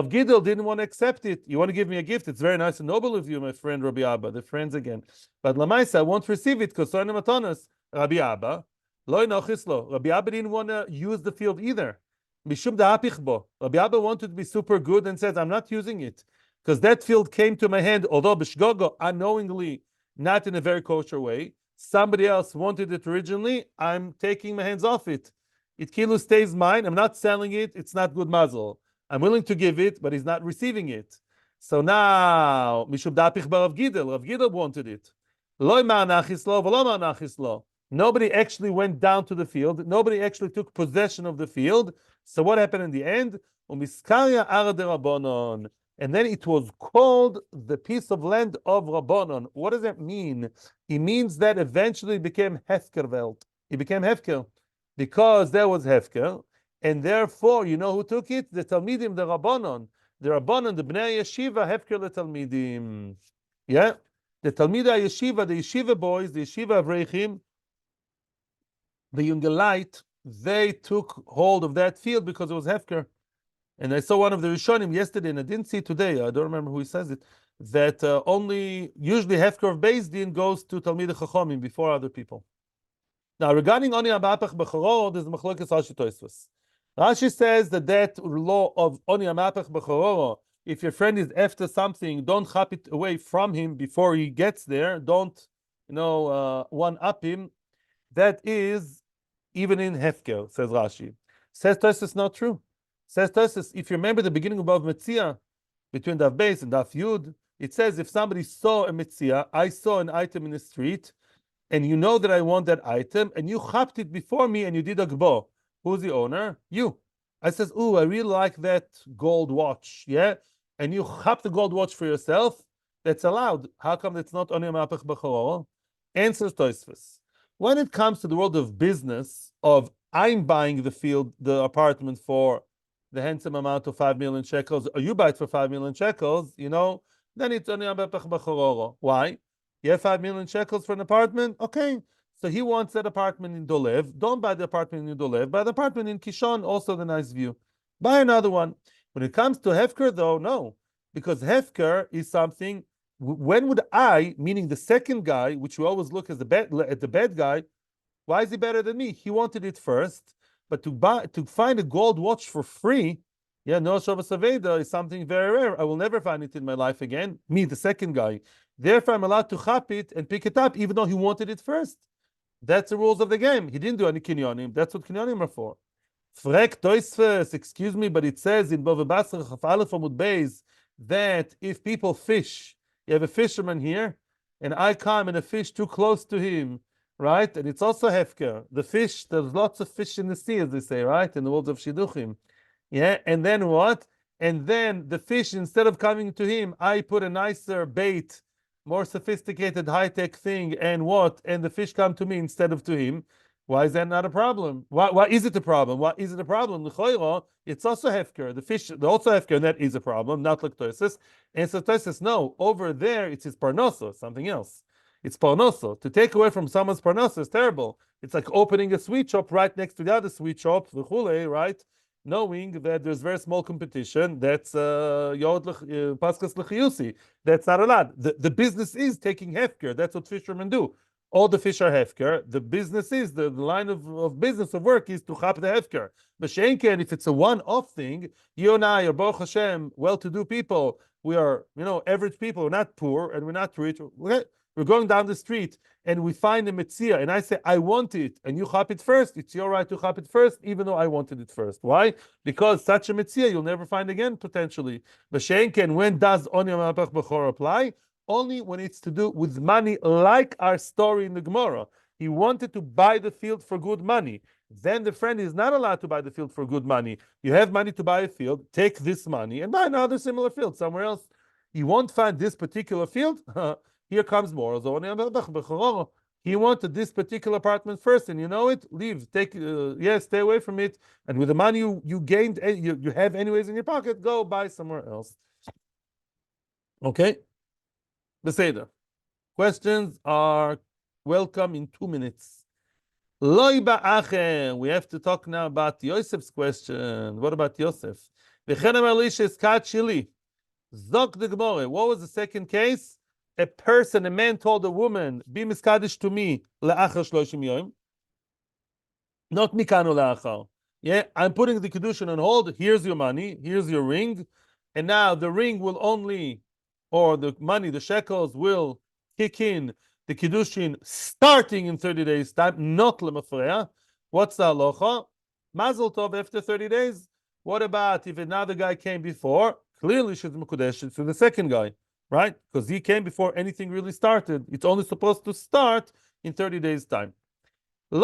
Gidel didn't want to accept it. You want to give me a gift? It's very nice and noble of you, my friend Rabbi Abba. They're friends again. But Lamaisa, I won't receive it because Sonim Matanas, Rabbi Abba, Loi Nochislo. Rabbi Abba didn't want to use the field either. Mishum Da'apichbo. Rabbi Abba wanted to be super good and said, I'm not using it. Because that field came to my hand, although b'shgogo, unknowingly, not in a very kosher way. Somebody else wanted it originally. I'm taking my hands off it. It kilo stays mine. I'm not selling it. It's not good mazel. I'm willing to give it, but he's not receiving it. So now, mishum da'apich Rav Gidel. Rav Gidel wanted it. Loi ma'anachislo, v'lo ma'anachislo. Nobody actually went down to the field. Nobody actually took possession of the field. So what happened in the end? Umiskarya ara de Rabbanon. And then it was called the piece of land of Rabbanon. What does that mean? It means that eventually it became Hefkerwelt. It became Hefker because there was Hefker, and therefore, you know who took it? The Talmidim, the Rabbanon. The Rabbanon, the Bnei Yeshiva, Hefker the Talmidim. Yeah? The Talmidei Yeshiva, the Yeshiva boys, the Yeshiva Avrechim, the Jungelite, they took hold of that field because it was Hefker. And I saw one of the Rishonim yesterday, and I didn't see it today. I don't remember who he says it. That usually Hefker of Beis Din goes to Talmidei Chachomim before other people. Now, regarding Oni Amapech Bechororo, there's Machlokes Rashi Tosfos. Rashi says that law of Oni Amapech Bechororo, if your friend is after something, don't chop it away from him before he gets there. Don't, one up him. That is even in Hefker, says Rashi. Says Tosfos, not true. Says Tosfos, if you remember the beginning of Metzia, between Daf Beis and Daf Yud, it says if somebody saw a Metzia, I saw an item in the street, and you know that I want that item, and you chapped it before me and you did a gbo. Who's the owner? You. I says, ooh, I really like that gold watch, yeah? And you chapped the gold watch for yourself, that's allowed. How come that's not Oni Ma'apech B'chororo? Answers Tosfos. When it comes to the world of business, of I'm buying the apartment for the handsome amount of 5 million shekels, or you buy it for 5 million shekels, then it's only Amapech B'chororo. Why? You have 5 million shekels for an apartment? Okay. So he wants that apartment in Dolev. Don't buy the apartment in Dolev. Buy the apartment in Kishon, also the nice view. Buy another one. When it comes to Hefker, though, no. Because Hefker is something, when would I, meaning the second guy, which we always look at the bad guy, why is he better than me? He wanted it first. But to find a gold watch for free, no Shavas Aveda is something very rare. I will never find it in my life again. Me, the second guy. Therefore, I'm allowed to chop it and pick it up, even though he wanted it first. That's the rules of the game. He didn't do any kinyonim. That's what kinyonim are for. Frek Tosfos, excuse me, but it says in Bava Basra Chaf Aleph Amud Beis that if people fish, you have a fisherman here, and I come and a fish too close to him, right? And it's also hefker. The fish, there's lots of fish in the sea, as they say, right? In the world of Shidduchim. Yeah, and then what? And then the fish, instead of coming to him, I put a nicer bait, more sophisticated, high-tech thing, and what? And the fish come to me instead of to him. Why is that not a problem? Why is it a problem? Why is it a problem? It's also hefker. The fish, they also hefker, and that is a problem, not like Tosfos. And so Tosfos, no, over there, it's his parnoso, something else. It's parnoso. To take away from someone's parnoso is terrible. It's like opening a sweet shop right next to the other sweet shop, right? Knowing that there's very small competition, that's paskas l'chiyusi. That's not allowed. The business is taking hefker. That's what fishermen do. All the fish are hefker. The business is the line of business of work is to chap the hefker. B'sheinken, if it's a one-off thing, you and I are Baruch Hashem, well-to-do people. We are, average people. We're not poor and we're not rich. We're going down the street and we find a metzia, and I say, I want it, and you chop it first. It's your right to chop it first, even though I wanted it first. Why? Because such a metzia you'll never find again, potentially. B'sheinken, when does Onya Mapach Bechor apply? Only when it's to do with money, like our story in the Gemara. He wanted to buy the field for good money. Then the friend is not allowed to buy the field for good money. You have money to buy a field, take this money and buy another similar field somewhere else. You won't find this particular field. Here comes more. He wanted this particular apartment first, and you know it. Leave. Stay away from it. And with the money you gained, you have anyways in your pocket, go buy somewhere else. Okay. Beseder. Questions are welcome in 2 minutes. Loi ba'achem. We have to talk now about Yosef's question. What about Yosef? V'chen amar li she'eskat shili. Zok the Gemara. What was the second case? A man told a woman, be mekadesh to me, la'achar 30 yom. Not mikanu la'achar. Yeah, I'm putting the Kiddushin on hold. Here's your money. Here's your ring. And now the ring will only, or the money, the shekels will kick in the Kiddushin starting in 30 days time, not lemafreya. What's the halacha? Mazel tov after 30 days. What about if another guy came before? Clearly she's mekadesh to the second guy, right? Because he came before anything really started. It's only supposed to start in 30 days time. The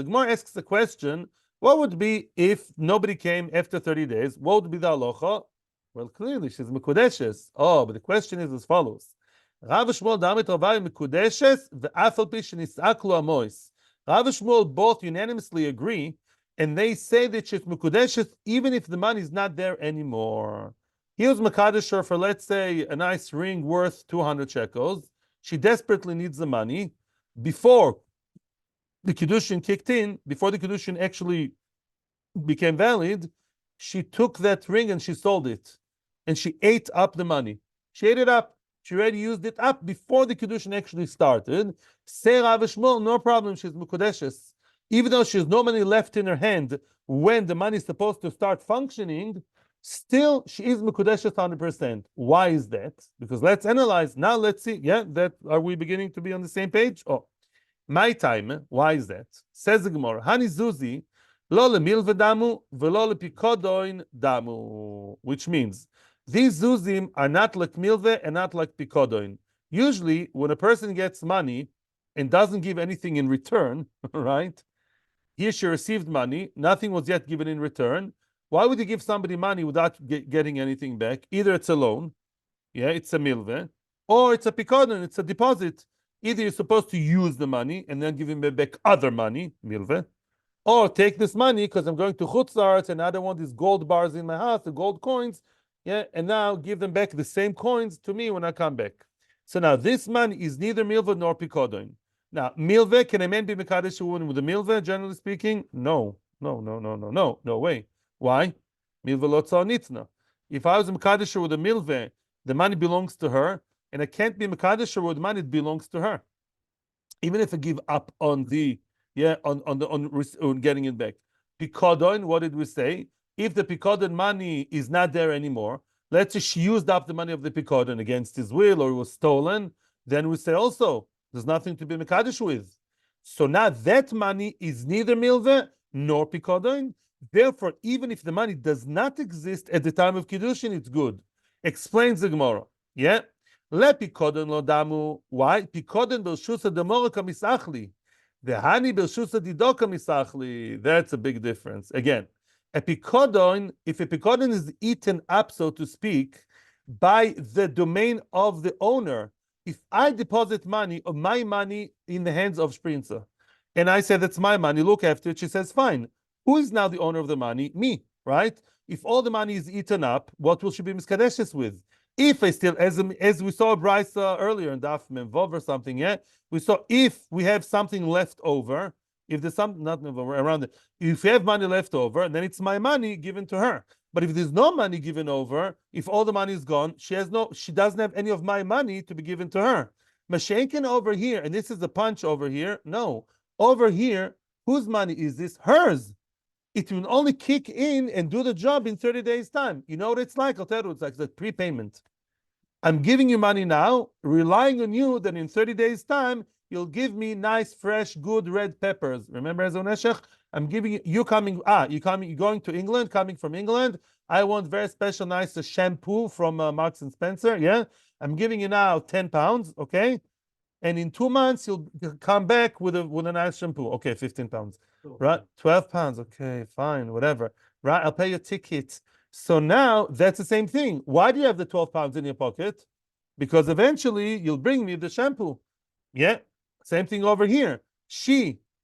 Gemara asks the question, what would be if nobody came after 30 days? What would be the halacha? Well, clearly she's mekudeshes. Oh, but the question is as follows. Rav Shmuel damit Ravai mekudeshes ve'afal pi shenisaklu amois. Rav Shmuel both unanimously agree, and they say that she's mekudeshes even if the money is not there anymore. He was mekadesh for, let's say, a nice ring worth 200 shekels. She desperately needs the money. Before the Kiddushin kicked in, before the Kiddushin actually became valid, she took that ring and she sold it. And she ate up the money. She ate it up. She already used it up before the Kiddushin actually started. Say Rav Shmuel, no problem, she's mekudeshes. Even though she has no money left in her hand when the money is supposed to start functioning, still she is mekudeshes 100%. Why is that? Because let's analyze. Now let's see. Are we beginning to be on the same page? Oh, my time. Why is that? Says the Gemara, Hani Zuzi, lo lemilve damu, velo lepikodoin damu, which means these zuzim are not like milve and not like pikodoin. Usually, when a person gets money and doesn't give anything in return, right? Here she received money, nothing was yet given in return. Why would you give somebody money without getting anything back? Either it's a loan, it's a milve, or it's a pikodon, it's a deposit. Either you're supposed to use the money and then give him back other money, milve, or take this money because I'm going to Chutzlaretz and I don't want these gold bars in my house, the gold coins, and now give them back the same coins to me when I come back. So now this money is neither milve nor pikodon. Now, milve, can a man be mekadesh a woman with a milve, generally speaking? No way. Why? Milve lo tzal nitna. If I was a mekadesh with a milve, the money belongs to her, and I can't be mekadesh with money, it belongs to her. Even if I give up on the on getting it back. Pikodon, what did we say? If the pikodon money is not there anymore, let's say she used up the money of the pikodon against his will or it was stolen, then we say also there's nothing to be mekadesh with. So now that money is neither milve nor pikodon. Therefore, even if the money does not exist at the time of Kiddushin, it's good. Explains the Gemara. Le pikodon lo damu. Why? Pikodon b'shusa demora kamisachli. The hani b'shusa didoka misachli. That's a big difference. Again, a pikodon, if a pikodon is eaten up, so to speak, by the domain of the owner, if I deposit money or my money in the hands of Sprinza, and I say that's my money, look after it, she says, fine. Who is now the owner of the money? Me, right? If all the money is eaten up, what will she be miskadeshes with? If I still, as we saw Bryce earlier in Daf Memvov or something, yeah, we saw if we have something left over, if there's something not around it, if we have money left over, then it's my money given to her. But if there's no money given over, if all the money is gone, she doesn't have any of my money to be given to her. Mashenkin over here, and this is the punch over here. No, over here, whose money is this? Hers. It will only kick in and do the job in 30 days' time. You know what it's like? I'll tell you, it's like the prepayment. I'm giving you money now, relying on you that in 30 days' time, you'll give me nice, fresh, good red peppers. Remember, Azoneshech? I'm giving you're going to England, coming from England. I want very special, nice shampoo from Marks and Spencer. Yeah. I'm giving you now 10 pounds. Okay. And in 2 months, you'll come back with a nice shampoo. Okay, 15 pounds. Right? 12 pounds. Okay, fine, whatever. Right? I'll pay your ticket. So now that's the same thing. Why do you have the 12 pounds in your pocket? Because eventually you'll bring me the shampoo. Yeah. Same thing over here.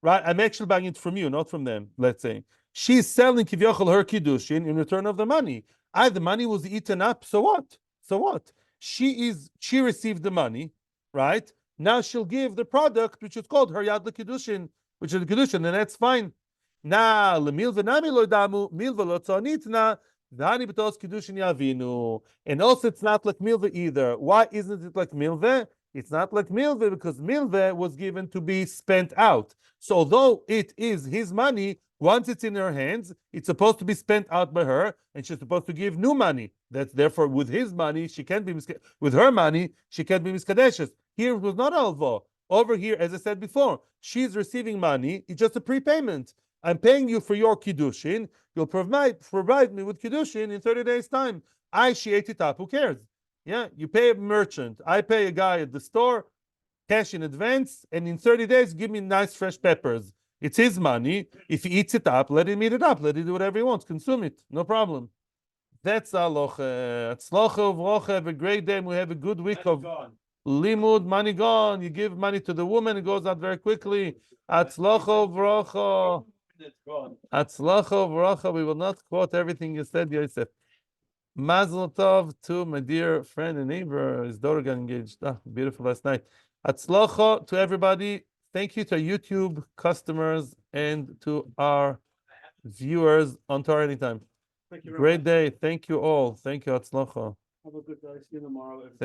Right? I'm actually buying it from you, not from them, let's say. She's selling Kivyochel her Kiddushin in return of the money. The money was eaten up. So what? So what? She received the money, right? Now she'll give the product, which is called her Yad Kiddushin, which is the Kiddushin, and that's fine. Now, lemilva nami lo damu, milva lo tzonitna, dhani b'tos Kiddushin yavinu. And also, it's not like milva either. Why isn't it like milva? It's not like milva because milva was given to be spent out. So, although it is his money, once it's in her hands, it's supposed to be spent out by her, and she's supposed to give new money. That's therefore with his money, she can't be with her money, she can't be miskadeshes. Here it was not alvo. Over here, as I said before, she's receiving money. It's just a prepayment. I'm paying you for your kiddushin. You'll provide me with kiddushin in 30 days' time. She ate it up. Who cares? Yeah, you pay a merchant. I pay a guy at the store, cash in advance, and in 30 days, give me nice fresh peppers. It's his money. If he eats it up, let him eat it up. Let him do whatever he wants. Consume it. No problem. That's Halacha. Atzlocha uvrocha. Have a great day. We have a good week of limud. Money gone. You give money to the woman. It goes out very quickly. Atzlocha uvrocha. Atzlocha uvrocha. We will not quote everything you said, Yosef. Mazel tov to my dear friend and neighbor. His daughter got engaged. Beautiful last night. Atzlocha to everybody. Thank you to our YouTube customers and to our viewers on Torah Anytime. Thank you. Great day. Thank you all. Thank you, Atzlocha. Have a good day. See you tomorrow.